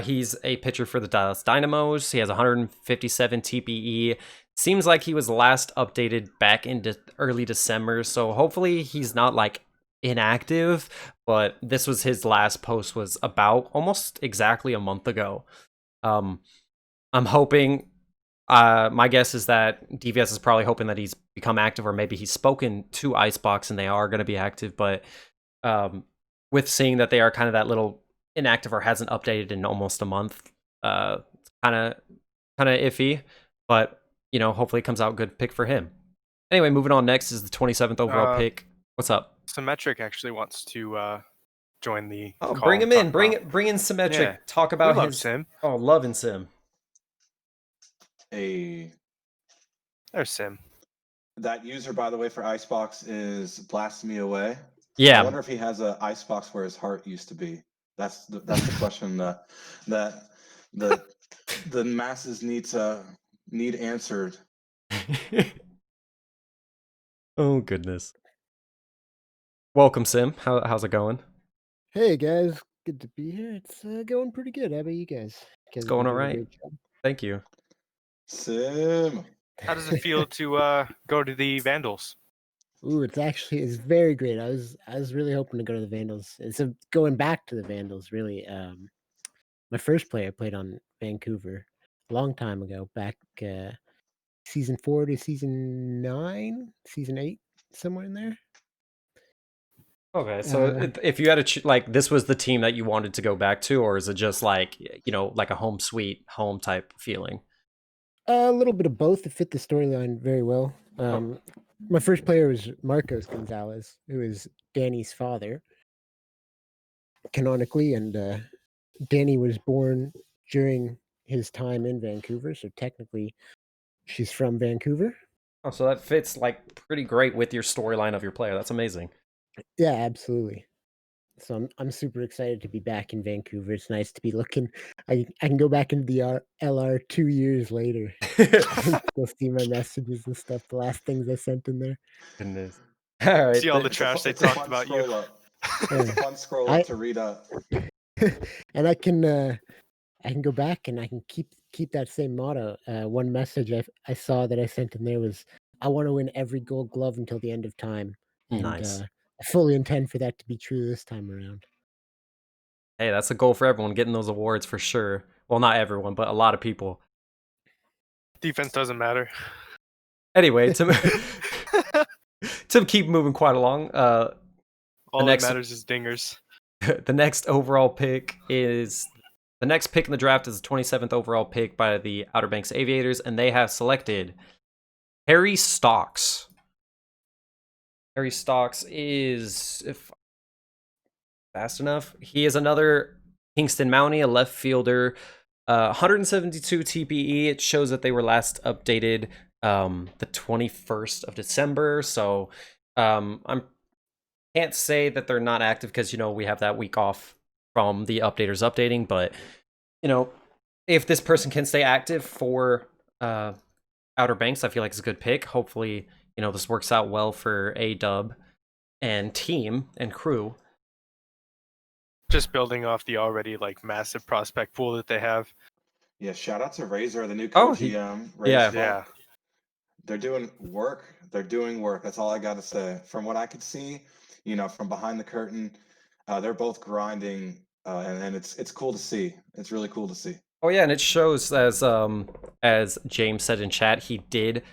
He's a pitcher for the Dallas Dynamos. He has 157 TPE. Seems like he was last updated back in early December, so hopefully he's not like inactive, but this was his last post was about almost exactly a month ago. I'm hoping, my guess is that DVS is probably hoping that he's become active, or maybe he's spoken to Icebox and they are going to be active, but with seeing that they are kind of that little inactive or hasn't updated in almost a month, kind of iffy, but hopefully it comes out good pick for him. Anyway, moving on, next is the 27th overall pick. What's up? Symmetric actually wants to join the call. Bring him in. Bring in Symmetric. Yeah. Talk about his Sim. Oh, loving Sim. Hey. There's Sim. That user, by the way, for Icebox is Blast Me Away. Yeah. I wonder if he has an Icebox where his heart used to be. That's the question that the masses need answered. Oh goodness. Welcome, Sim. How's it going? Hey guys, good to be here. It's going pretty good. How about you guys? It's going all right. Thank you. Sim. How does it feel to go to the Vandals? Ooh, it's very great. I was really hoping to go to the Vandals. It's going back to the Vandals, really. My first play I played on Vancouver a long time ago, back season 4 to season 9, season 8, somewhere in there. Okay, so if you had to this was the team that you wanted to go back to, or is it just like like a home sweet home type feeling? A little bit of both. It fit the storyline very well. My first player was Marcos Gonzalez, who is Danny's father, canonically, and Danny was born during his time in Vancouver, so technically she's from Vancouver. Oh, so that fits pretty great with your storyline of your player. That's amazing. Yeah, absolutely. So I'm super excited to be back in Vancouver. It's nice to be looking. I can go back into the LR 2 years later. Go see my messages and stuff. The last things I sent in there. Goodness. All right. See all the trash they talked about you. It's a fun scroll I- to read up. And I can go back and I can keep that same motto. One message I saw that I sent in there was, "I want to win every Gold Glove until the end of time," and Nice. I fully intend for that to be true this time around. Hey, that's a goal for everyone, getting those awards for sure. Well, not everyone, but a lot of people. Defense doesn't matter. Anyway, to keep moving quite along, All next- that matters is dingers. the next overall pick is the next pick in the draft is the 27th overall pick by the Outer Banks Aviators, and they have selected Harry Stocks. Harry Stocks is, if fast enough, he is another Kingston Mountie, a left fielder. 172 TPE. It shows that they were last updated the 21st of December. So I can't say that they're not active because, you know, we have that week off from the updaters updating. But, you know, if this person can stay active for Outer Banks, I feel like it's a good pick. Hopefully, you know, this works out well for A-Dub and team and crew. Just building off the already like massive prospect pool that they have. Yeah, shout out to Razor, the new Oh, co-GM. yeah. Yeah. They're doing work. They're doing work. That's all I got to say. From what I could see, you know, from behind the curtain, they're both grinding, and it's cool to see. It's really cool to see. Oh yeah, and it shows as James said in chat, he did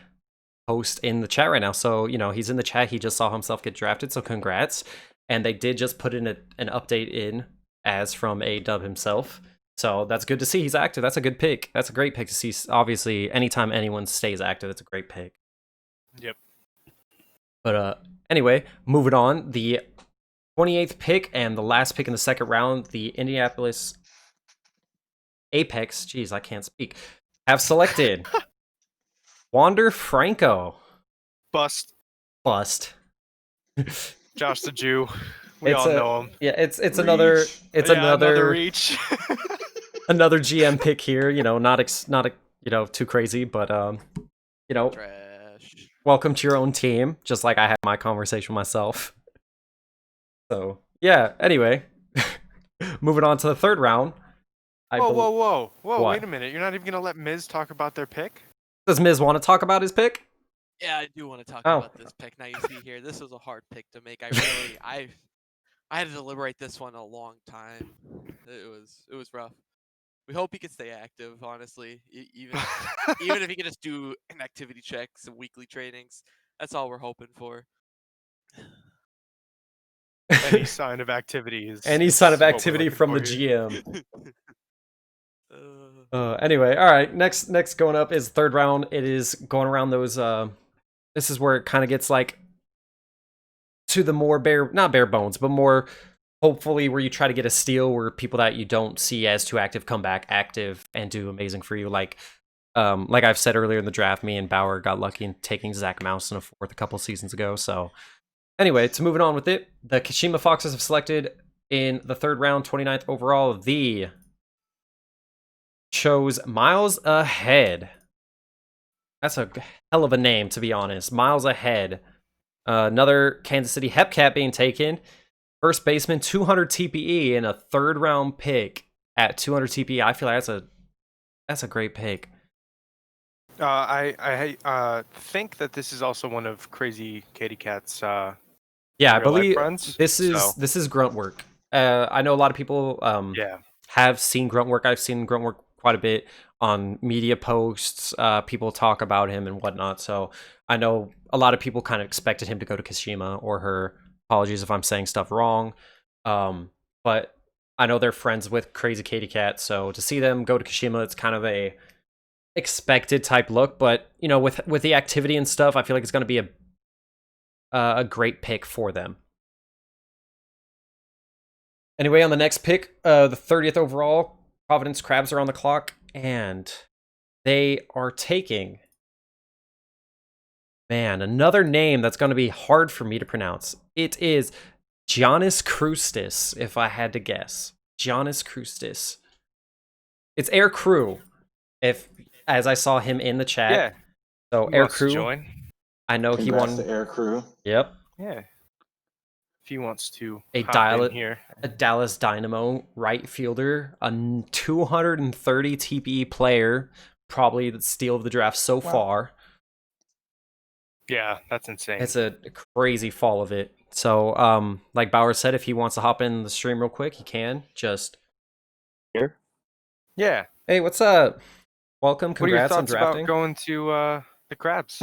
post in the chat right now. So, you know, he's in the chat. He just saw himself get drafted. So congrats. And they did just put in an update in as from A-Dub himself. So that's good to see he's active. That's a good pick. That's a great pick to see. Obviously, anytime anyone stays active, it's a great pick. Yep. But anyway, moving on. The 28th pick and the last pick in the second round, the Indianapolis Apex, geez, I can't speak, have selected Wander Franco. Bust. Josh the Jew. We all know him. Yeah, it's another another reach. another GM pick here. You know, not you know, too crazy, but you know, Trash. welcome to your own team. Just like I had my conversation myself. So yeah. Anyway, moving on to the third round. Whoa! What? Wait a minute. You're not even gonna let Miz talk about their pick? Does Miz want to talk about his pick? Yeah, I do want to talk Oh. about this pick. Now you see here, this was a hard pick to make. I had to deliberate this one a long time. It was rough. We hope he can stay active, honestly. Even if he can just do inactivity checks and weekly trainings. That's all we're hoping for. Any sign of activity is Any sign of what we're activity looking from the for here. GM. Anyway, all right. Next going up is third round. It is going around those. This is where it kind of gets like to the more not bare bones, but more hopefully where you try to get a steal where people that you don't see as too active come back active and do amazing for you. Like I've said earlier in the draft, me and Bauer got lucky in taking Zach Mouse in a fourth a couple seasons ago. So anyway, to moving on with it, the Kashima Foxes have selected in the third round, 29th overall, chose Miles Ahead. That's a hell of a name, to be honest. Miles Ahead. Another Kansas City Hepcat being taken. First baseman, 200 TPE, and a third round pick at 200 TPE. I feel like that's a great pick. I think that this is also one of Crazy Katy Cat's. Yeah, I believe this is grunt work. I know a lot of people have seen grunt work. I've seen grunt work quite a bit on media posts. People talk about him and whatnot. So I know a lot of people kind of expected him to go to Kashima or her. Apologies if I'm saying stuff wrong. But I know they're friends with Crazy Katy Cat. So to see them go to Kashima, it's kind of a expected type look. But, you know, with the activity and stuff, I feel like it's going to be a great pick for them. Anyway, on the next pick, the 30th overall, Providence Crabs are on the clock, and they are taking, man, another name that's going to be hard for me to pronounce. It is Giannis Krustis, if I had to guess. Giannis Krustis. It's Air Crew, as I saw him in the chat. Yeah. So He Air wants to Crew. join. I know Congrats he won. to Air Crew. Yep. Yeah. if he wants to A hop in here. Dallas Dynamo right fielder, a 230 TPE player, probably the steal of the draft so far. Yeah, that's insane. It's a crazy fall of it. So, like Bauer said, if he wants to hop in the stream real quick, he can. Just here. Yeah. Hey, what's up? Welcome. What are your Congrats on thoughts drafting. about going to the Crabs?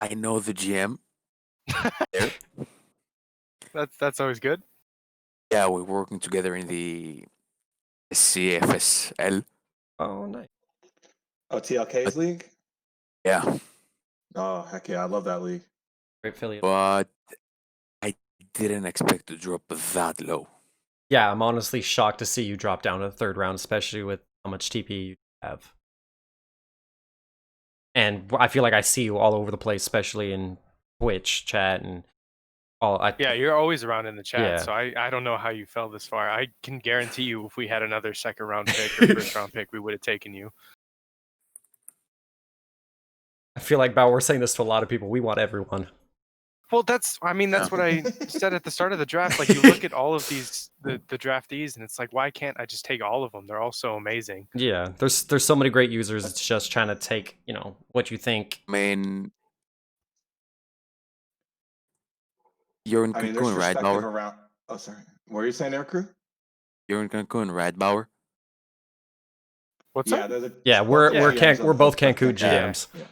I know the GM. there. That's always good. Yeah, we're working together in the CFSL. Oh, nice. Oh, TLK's league? Yeah. Oh, heck yeah. I love that league. Great affiliate. But I didn't expect to drop that low. Yeah, I'm honestly shocked to see you drop down to the third round, especially with how much TP you have. And I feel like I see you all over the place, especially in Twitch chat and all. Yeah, you're always around in the chat, Yeah. so I don't know how you fell this far. I can guarantee you, if we had another second round pick or first round pick, we would have taken you. I feel like Bauer, we're saying this to a lot of people. We want everyone. Well, that's what I said at the start of the draft. Like, you look at all of these the draftees, and it's like, why can't I just take all of them? They're all so amazing. Yeah, there's so many great users. It's just trying to take, what you think. I mean, you're in I mean, Cancun, there's right, perspective Bauer? around. Oh, sorry. What are you saying there, crew? You're in Cancun, right, Bauer? What's Yeah, up? Yeah, we're GMs on both the- Cancun GMs. Yeah.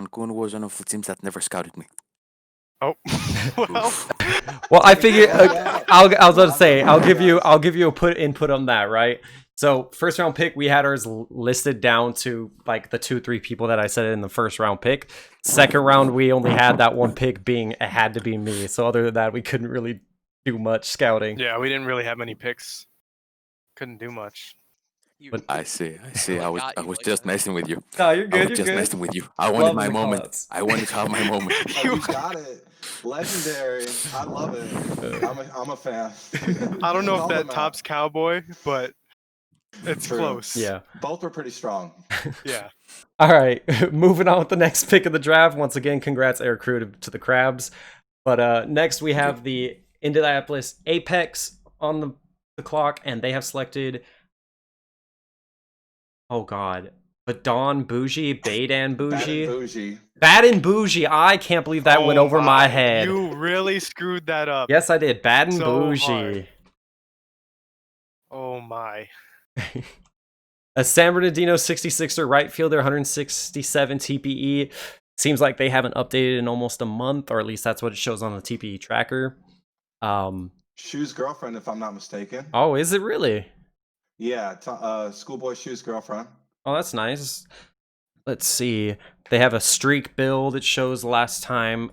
Cancun was one of the teams that never scouted me. Oh, well. Well, I figure I was about to say I'll give you a input on that, right? So first round pick, we had ours listed down to like the 2-3 people that I said in the first round pick. Second round, we only had that one pick being it had to be me. So other than that, we couldn't really do much scouting. Yeah, we didn't really have many picks. Couldn't do much. But I see. I was just messing with you. No, you're good. I was You're just good. messing with you. I wanted Love my the moment. callouts. I wanted to have my moment. Oh, you got it. Legendary. I love it. I'm a fan. I don't know if Call that them out. tops Cowboy, but it's True. close. Yeah. Both were pretty strong. Yeah. All right, moving on with the next pick of the draft. Once again, congrats, Air Crew, to the Crabs. But next we have the Indianapolis Apex on the clock, and they have selected. Oh God, Badon Bougie, Badan Bougie, Bougie. Bad and Bougie. I can't believe that went over my head. You really screwed that up. Yes, I did. Bad and So Bougie. hard. Oh my. A San Bernardino 66er right fielder, 167 TPE. Seems like they haven't updated in almost a month, or at least that's what it shows on the TPE tracker. Shoe's girlfriend, if I'm not mistaken. Oh, is it really? Yeah, Schoolboy Shoe's girlfriend. Oh, that's nice. Let's see. They have a streak build. It shows last time.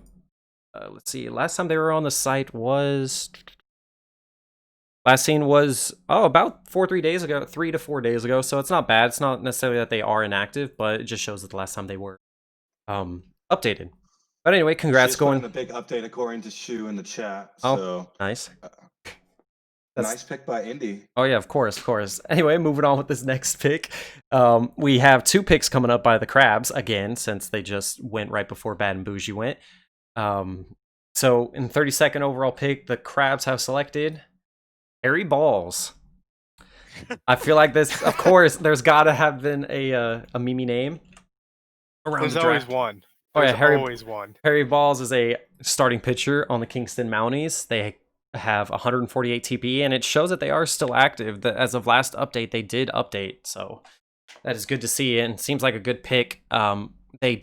Let's see. Last time they were on the site was. Last seen was about 3 days ago, 3 to 4 days ago. So it's not bad. It's not necessarily that they are inactive, but it just shows that the last time they were updated. But anyway, congrats She's put in going. a big update according to Shoe in the chat. Oh, So nice. nice pick by Indy. Oh yeah, of course. Anyway, moving on with this next pick. We have 2 picks coming up by the Crabs again, since they just went right before Bad and Bougie went. So in 32nd overall pick, the Crabs have selected Harry Balls. I feel like this, of course, there's gotta have been a Mimi name around There's the always draft. one. Oh yeah, There's always one. Harry Balls is a starting pitcher on the Kingston Mounties. They have 148 TP, and it shows that they are still active. As of last update, they did update, so that is good to see, and seems like a good pick. They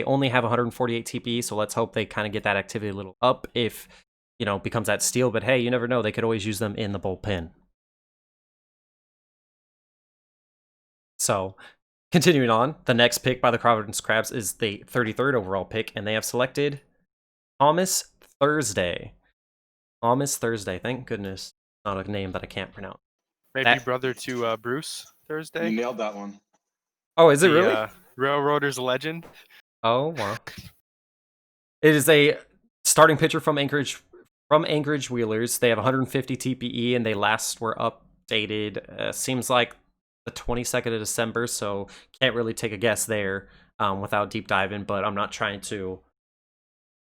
only have 148 TP, so let's hope they kind of get that activity a little up if becomes that steal. But hey, you never know; they could always use them in the bullpen. So, continuing on, the next pick by the Providence Crabs is the 33rd overall pick, and they have selected Thomas Thursday. Thomas Thursday, thank goodness. Not a name that I can't pronounce. Maybe brother to Bruce Thursday. You nailed that one. Oh, is it really? Railroaders legend. Oh, wow. It is a starting pitcher from Anchorage Wheelers. They have 150 TPE, and they last were updated. Seems like the 22nd of December, so can't really take a guess there without deep diving, but I'm not trying to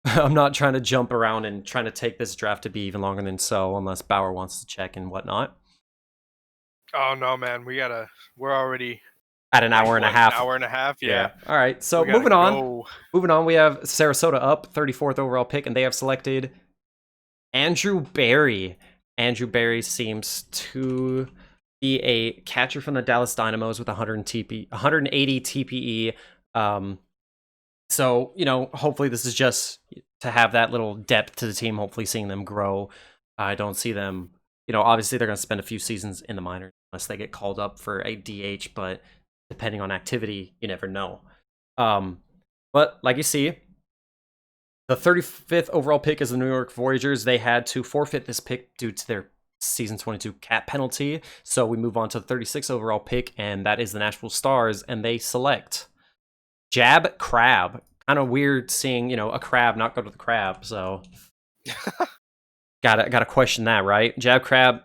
I'm not trying to jump around and trying to take this draft to be even longer than so, unless Bauer wants to check and whatnot. Oh no, man, we're already At an hour and a half. An hour and a half, yeah. All right, so We gotta moving on. go. Moving on, we have Sarasota up, 34th overall pick, and they have selected Andrew Barry. Andrew Barry seems to be a catcher from the Dallas Dynamos with 180 TPE. So, you know, hopefully this is just to have that little depth to the team, hopefully seeing them grow. I don't see them, you know, obviously they're going to spend a few seasons in the minors unless they get called up for a DH, but depending on activity, you never know. But like you see, the 35th overall pick is the New York Voyagers. They had to forfeit this pick due to their season 22 cap penalty. So we move on to the 36th overall pick, and that is the Nashville Stars, and they select Jab Crab. Kind of weird seeing, you know, a crab not go to the crab, so gotta question that, right? Jab Crab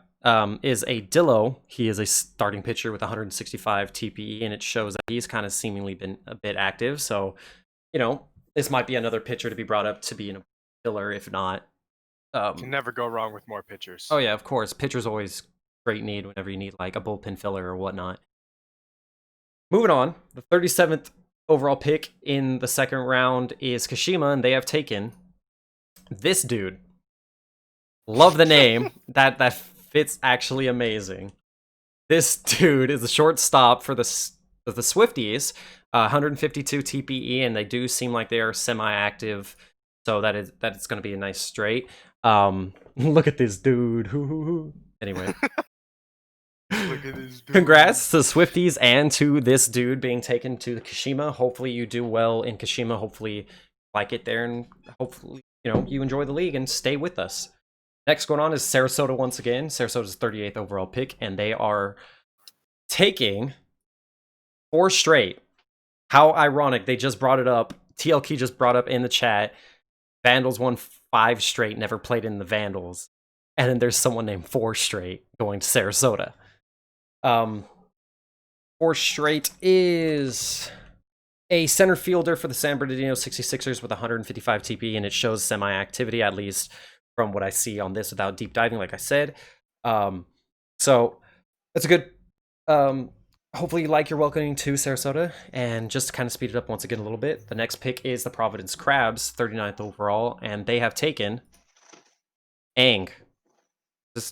is a Dillo. He is a starting pitcher with 165 TPE, and it shows that he's kind of seemingly been a bit active. So, you know, this might be another pitcher to be brought up to be a filler, if not. Can never go wrong with more pitchers. Oh yeah, of course. Pitchers always great need whenever you need like a bullpen filler or whatnot. Moving on, the 37th overall pick in the second round is Kashima, and they have taken this dude. Love the name. that fits actually amazing. This dude is a shortstop for the Swifties, 152 TPE, and they do seem like they are semi-active, so that it's going to be a nice straight. Look at this dude. Anyway. Look at this dude. Congrats to the Swifties and to this dude being taken to the Kashima. Hopefully you do well in Kashima. Hopefully like it there, and hopefully, you know, you enjoy the league and stay with us. Next going on is Sarasota once again. Sarasota's 38th overall pick, and they are taking 4 straight. How ironic. They just brought it up. TLK just brought up in the chat. Vandals won 5 straight, never played in the Vandals. And then there's someone named 4 straight going to Sarasota. 4 straight is a center fielder for the San Bernardino 66ers with 155 TP, and it shows semi-activity, at least from what I see on this without deep diving, like I said. So that's a good... hopefully you like your welcoming to Sarasota, and just to kind of speed it up once again a little bit, the next pick is the Providence Crabs, 39th overall, and they have taken Ang.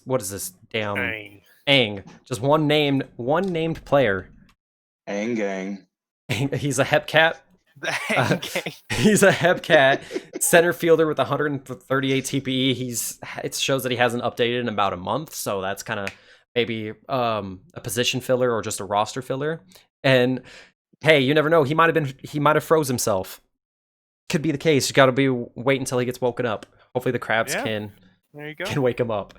What is this damn... Ang. Just one named player. Ang Gang. He's a Hepcat. He's a Hepcat center fielder with 138 TPE. It shows that he hasn't updated in about a month, so that's kind of maybe a position filler or just a roster filler. And hey, you never know. He might have froze himself. Could be the case. You got to be wait until he gets woken up. Hopefully the Crabs can wake him up.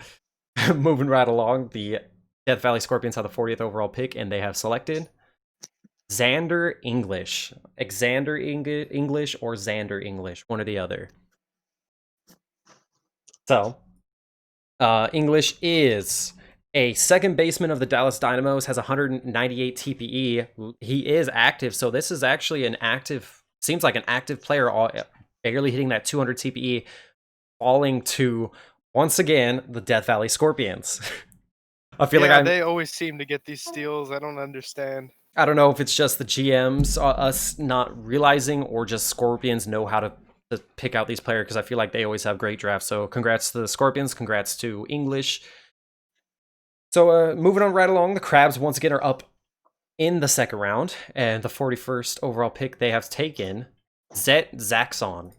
Moving right along, the Death Valley Scorpions have the 40th overall pick, and they have selected Xander English. Xander English or Xander English, one or the other. So, English is a second baseman of the Dallas Dynamos, has 198 TPE. He is active, so this is actually seems like an active player, barely hitting that 200 TPE, falling to, once again, the Death Valley Scorpions. I feel like they always seem to get these steals. I don't understand. I don't know if it's just the GMs, us not realizing, or just Scorpions know how to pick out these players, because I feel like they always have great drafts. So congrats to the Scorpions, congrats to English. So moving on right along, the Crabs once again are up in the second round, and the 41st overall pick they have taken Zet Zaxon.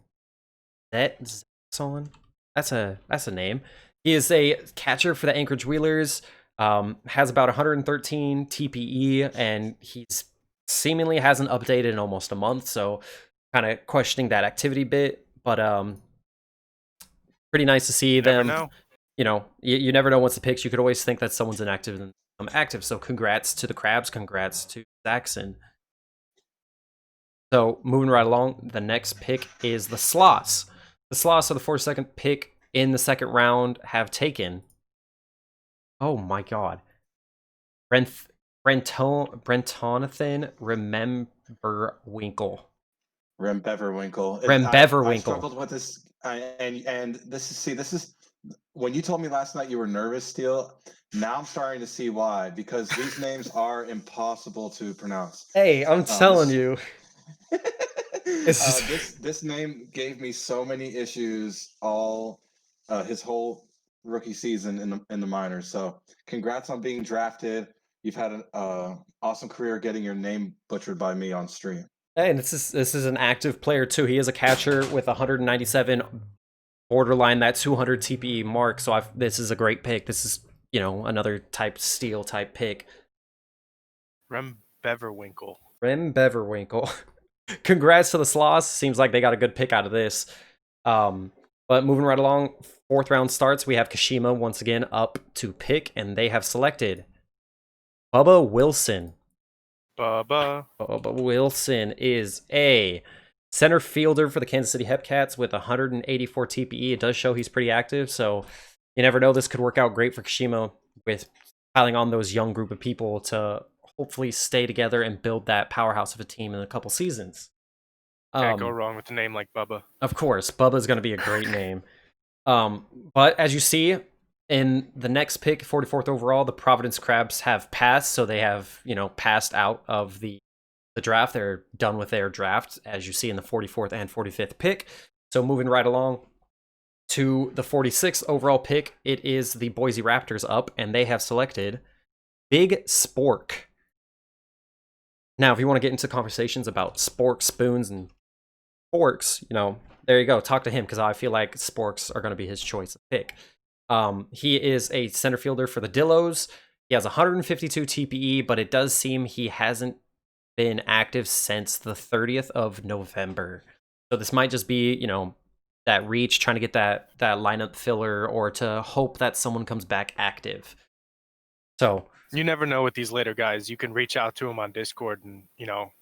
Zet Zaxon? That's a name. He is a catcher for the Anchorage Wheelers. Has about 113 TPE, and he's seemingly hasn't updated in almost a month, so kind of questioning that activity bit, but pretty nice to see them. You know, you never know once the picks. You could always think that someone's inactive and I'm active, so congrats to the Crabs, congrats to Zaxon. So moving right along, the next pick is the Sloths. The Sloths are the 42nd pick in the second round, have taken... Oh my god. Brentonathan Remember Winkle. Rembeverwinkle. I struggled with this, and this is when you told me last night you were nervous, Steele. Now I'm starting to see why, because these names are impossible to pronounce. Hey, I'm telling you. This name gave me so many issues all his whole rookie season in the minors. So congrats on being drafted. You've had an awesome career getting your name butchered by me on stream. Hey, and this is an active player too. He is a catcher with 197, borderline that 200 TPE mark. So this is a great pick. This is, you know, another type Steele type pick. Rembeverwinkle. Congrats to the Sloths. Seems like they got a good pick out of this. But moving right along, 4th round starts. We have Kashima once again up to pick, and they have selected Bubba Wilson. Bubba Wilson is a center fielder for the Kansas City Hepcats with 184 TPE. It does show he's pretty active, so you never know. This could work out great for Kashima with piling on those young group of people to hopefully stay together and build that powerhouse of a team in a couple seasons. Can't go wrong with a name like Bubba. Of course, Bubba's going to be a great name. But as you see, in the next pick, 44th overall, the Providence Crabs have passed, so they have, you know, passed out of the draft. They're done with their draft, as you see in the 44th and 45th pick. So moving right along to the 46th overall pick, it is the Boise Raptors up, and they have selected Big Spork. Now, if you want to get into conversations about sporks, spoons, and forks, you know, there you go. Talk to him, because I feel like sporks are going to be his choice of pick. He is a center fielder for the Dillos. He has 152 TPE, but it does seem he hasn't been active since the 30th of November. So this might just be, you know, that reach, trying to get that lineup filler, or to hope that someone comes back active. So you never know with these later guys. You can reach out to them on Discord, and you know,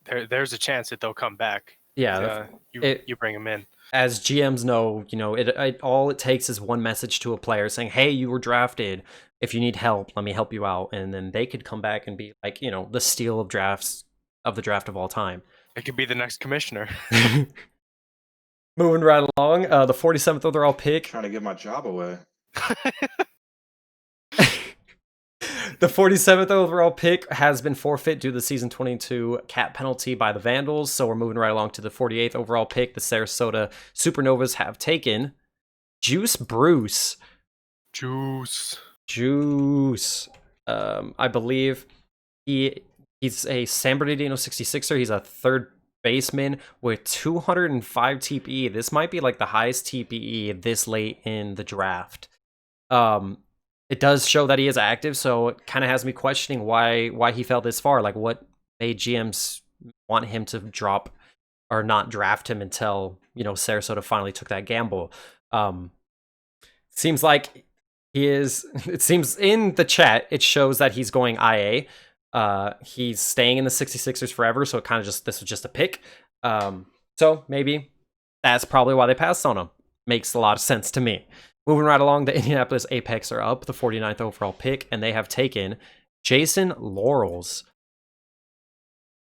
there's a chance that they'll come back. Yeah, you bring them in. As GMs know, you know, it all it takes is one message to a player saying, "Hey, you were drafted. If you need help, let me help you out," and then they could come back and be like, you know, the steal of the draft of all time. It could be the next commissioner. Moving right along, the 47th overall pick. Trying to give my job away. The 47th overall pick has been forfeit due to the season 22 cap penalty by the Vandals. So we're moving right along to the 48th overall pick. The Sarasota Supernovas have taken Juice Bruce. Juice. I believe he's a San Bernardino 66er. He's a third baseman with 205 TPE. This might be like the highest TPE this late in the draft. It does show that he is active, so it kind of has me questioning why he fell this far. Like, what made GMs want him to drop or not draft him until, you know, Sarasota finally took that gamble. Seems like he is. It seems in the chat it shows that he's going IA. He's staying in the 66ers forever, so it kind of this was just a pick. So maybe that's probably why they passed on him. Makes a lot of sense to me. Moving right along, the Indianapolis Apex are up, the 49th overall pick, and they have taken Jason Laurels.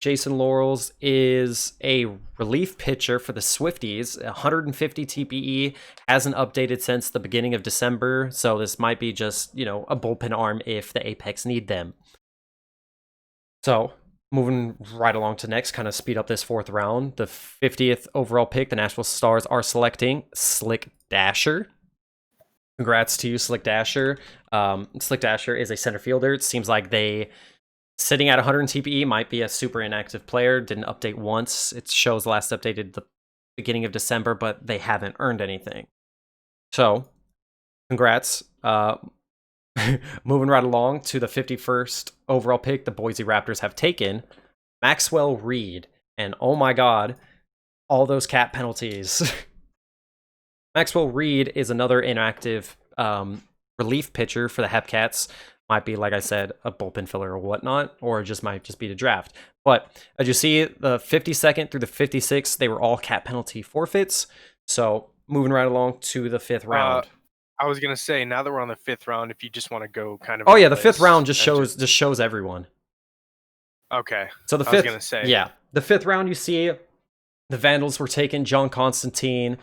Jason Laurels is a relief pitcher for the Swifties, 150 TPE, hasn't updated since the beginning of December, so this might be just, you know, a bullpen arm if the Apex need them. So, moving right along to next, kind of speed up this 4th round, the 50th overall pick, the Nashville Stars are selecting Slick Dasher. Congrats to you, Slick Dasher. Slick Dasher is a center fielder. It seems like they, sitting at 100 TPE, might be a super inactive player. Didn't update once. It shows last updated the beginning of December, but they haven't earned anything. So, congrats. Moving right along to the 51st overall pick, the Boise Raptors have taken Maxwell Reed. And oh my god, all those cap penalties. Maxwell Reed is another inactive relief pitcher for the Hepcats. Might be, like I said, a bullpen filler or whatnot, or might just be the draft. But as you see, the 52nd through the 56th, they were all cap penalty forfeits. So moving right along to the 5th round. I was gonna say, now that we're on the 5th round, if you just want to go kind of. Oh yeah, the 5th round just shows everyone. Okay. So the 5th. I was gonna say. Yeah, the 5th round you see The Vandals were taken John Constantine.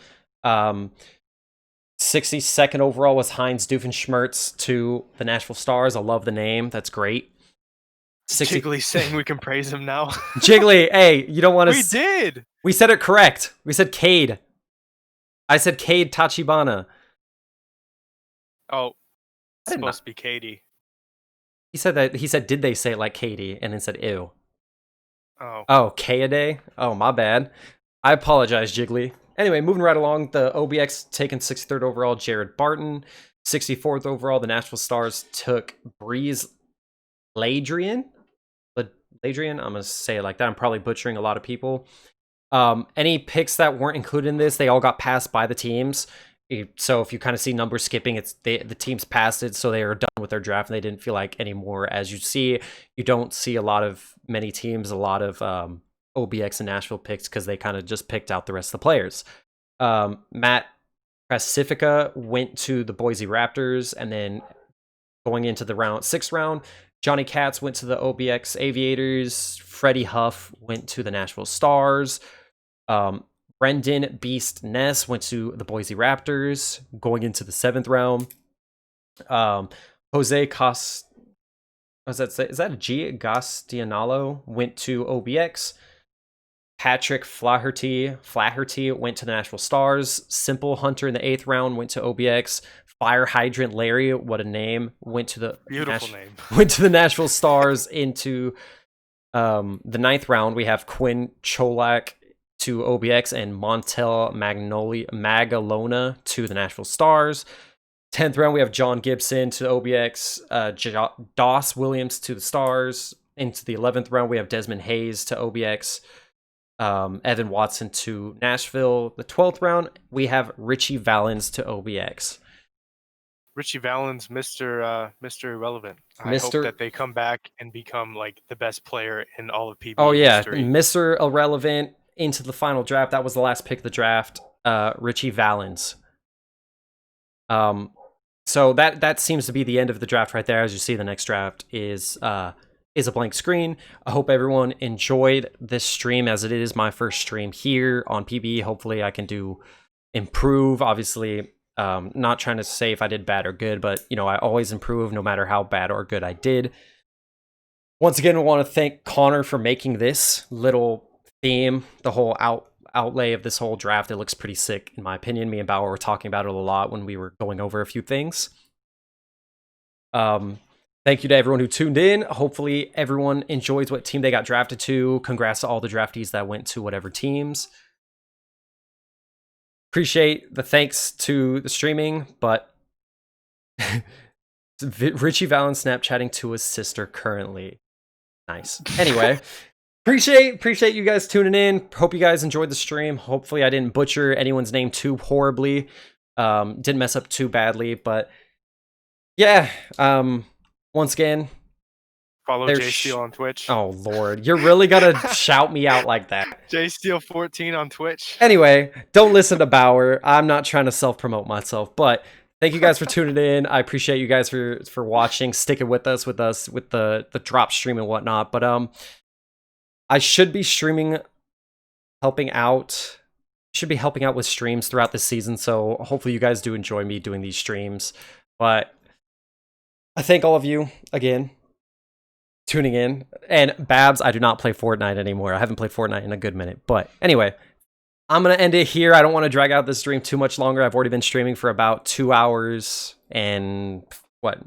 62nd overall was Heinz Doofenshmirtz to the Nashville Stars. I love the name. That's great. Jiggly saying we can praise him now. Jiggly, hey, you don't want to... We did! We said it correct. We said Cade. I said Cade Tachibana. Oh, it's supposed to be Katie. He said that. He said, did they say it like Katie? And then said, ew. Oh. Oh, K-a-day? Oh, my bad. I apologize, Jiggly. Anyway, moving right along, the OBX taken 63rd overall, Jared Barton. 64th overall, the Nashville Stars took Breeze Ladrian. I'm going to say it like that. I'm probably butchering a lot of people. Any picks that weren't included in this, they all got passed by the teams. So if you kind of see numbers skipping, the teams passed it, so they are done with their draft, and they didn't feel like anymore. As you see, you don't see many teams, a lot of OBX and Nashville picks, because they kind of just picked out the rest of the players. Matt Pacifica went to the Boise Raptors, and then going into the sixth round, Johnny Katz went to the OBX Aviators. Freddie Huff went to the Nashville Stars. Brendan Beast Ness went to the Boise Raptors. Going into the 7th round, Jose Cost... What does that say? Is that a G? Gastianalo went to OBX. Patrick Flaherty went to the Nashville Stars. Simple Hunter in the 8th round went to OBX. Fire Hydrant Larry, what a name, went to the went to the Nashville Stars. Into the 9th round, we have Quinn Cholak to OBX and Montel Magalona to the Nashville Stars. 10th round, we have John Gibson to OBX, Doss Williams to the Stars. Into the 11th round, we have Desmond Hayes to OBX, Evan Watson to Nashville. The 12th round, we have Richie Valens to OBX. Richie Valens, Mr. Irrelevant. I hope that they come back and become like the best player in all of PBE Oh yeah, history. Mr. Irrelevant into the final draft. That was the last pick of the draft. Richie Valens. So that seems to be the end of the draft right there. As you see, the next draft is a blank screen. I hope everyone enjoyed this stream, as it is my first stream here on PBE. Hopefully I can improve. Obviously, not trying to say if I did bad or good, but I always improve no matter how bad or good I did. Once again, I want to thank Connor for making this little theme, the whole outlay of this whole draft. It looks pretty sick, in my opinion. Me and Bauer were talking about it a lot when we were going over a few things. Thank you to everyone who tuned in. Hopefully everyone enjoys what team they got drafted to. Congrats to all the draftees that went to whatever teams. Appreciate the thanks to the streaming, but Richie Valens Snapchatting to his sister currently. Nice. Anyway, appreciate you guys tuning in. Hope you guys enjoyed the stream. Hopefully I didn't butcher anyone's name too horribly. Didn't mess up too badly, but yeah. Once again, follow JSteel on Twitch. Oh Lord, you're really gonna shout me out like that. JSteel14 on Twitch. Anyway, don't listen to Bauer. I'm not trying to self-promote myself, but thank you guys for tuning in. I appreciate you guys for watching, sticking with us with the drop stream and whatnot. But I should be streaming, helping out with streams throughout the season. So hopefully you guys do enjoy me doing these streams. But I thank all of you again tuning in. And Babs, I do not play Fortnite anymore. I haven't played Fortnite in a good minute. But anyway, I'm going to end it here. I don't want to drag out this stream too much longer. I've already been streaming for about 2 hours and what?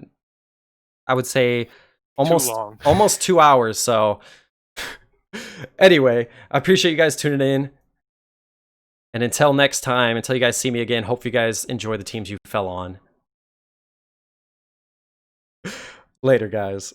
I would say almost 2 hours. So anyway, I appreciate you guys tuning in. And until next time, until you guys see me again, hope you guys enjoy the teams you fell on. Later, guys.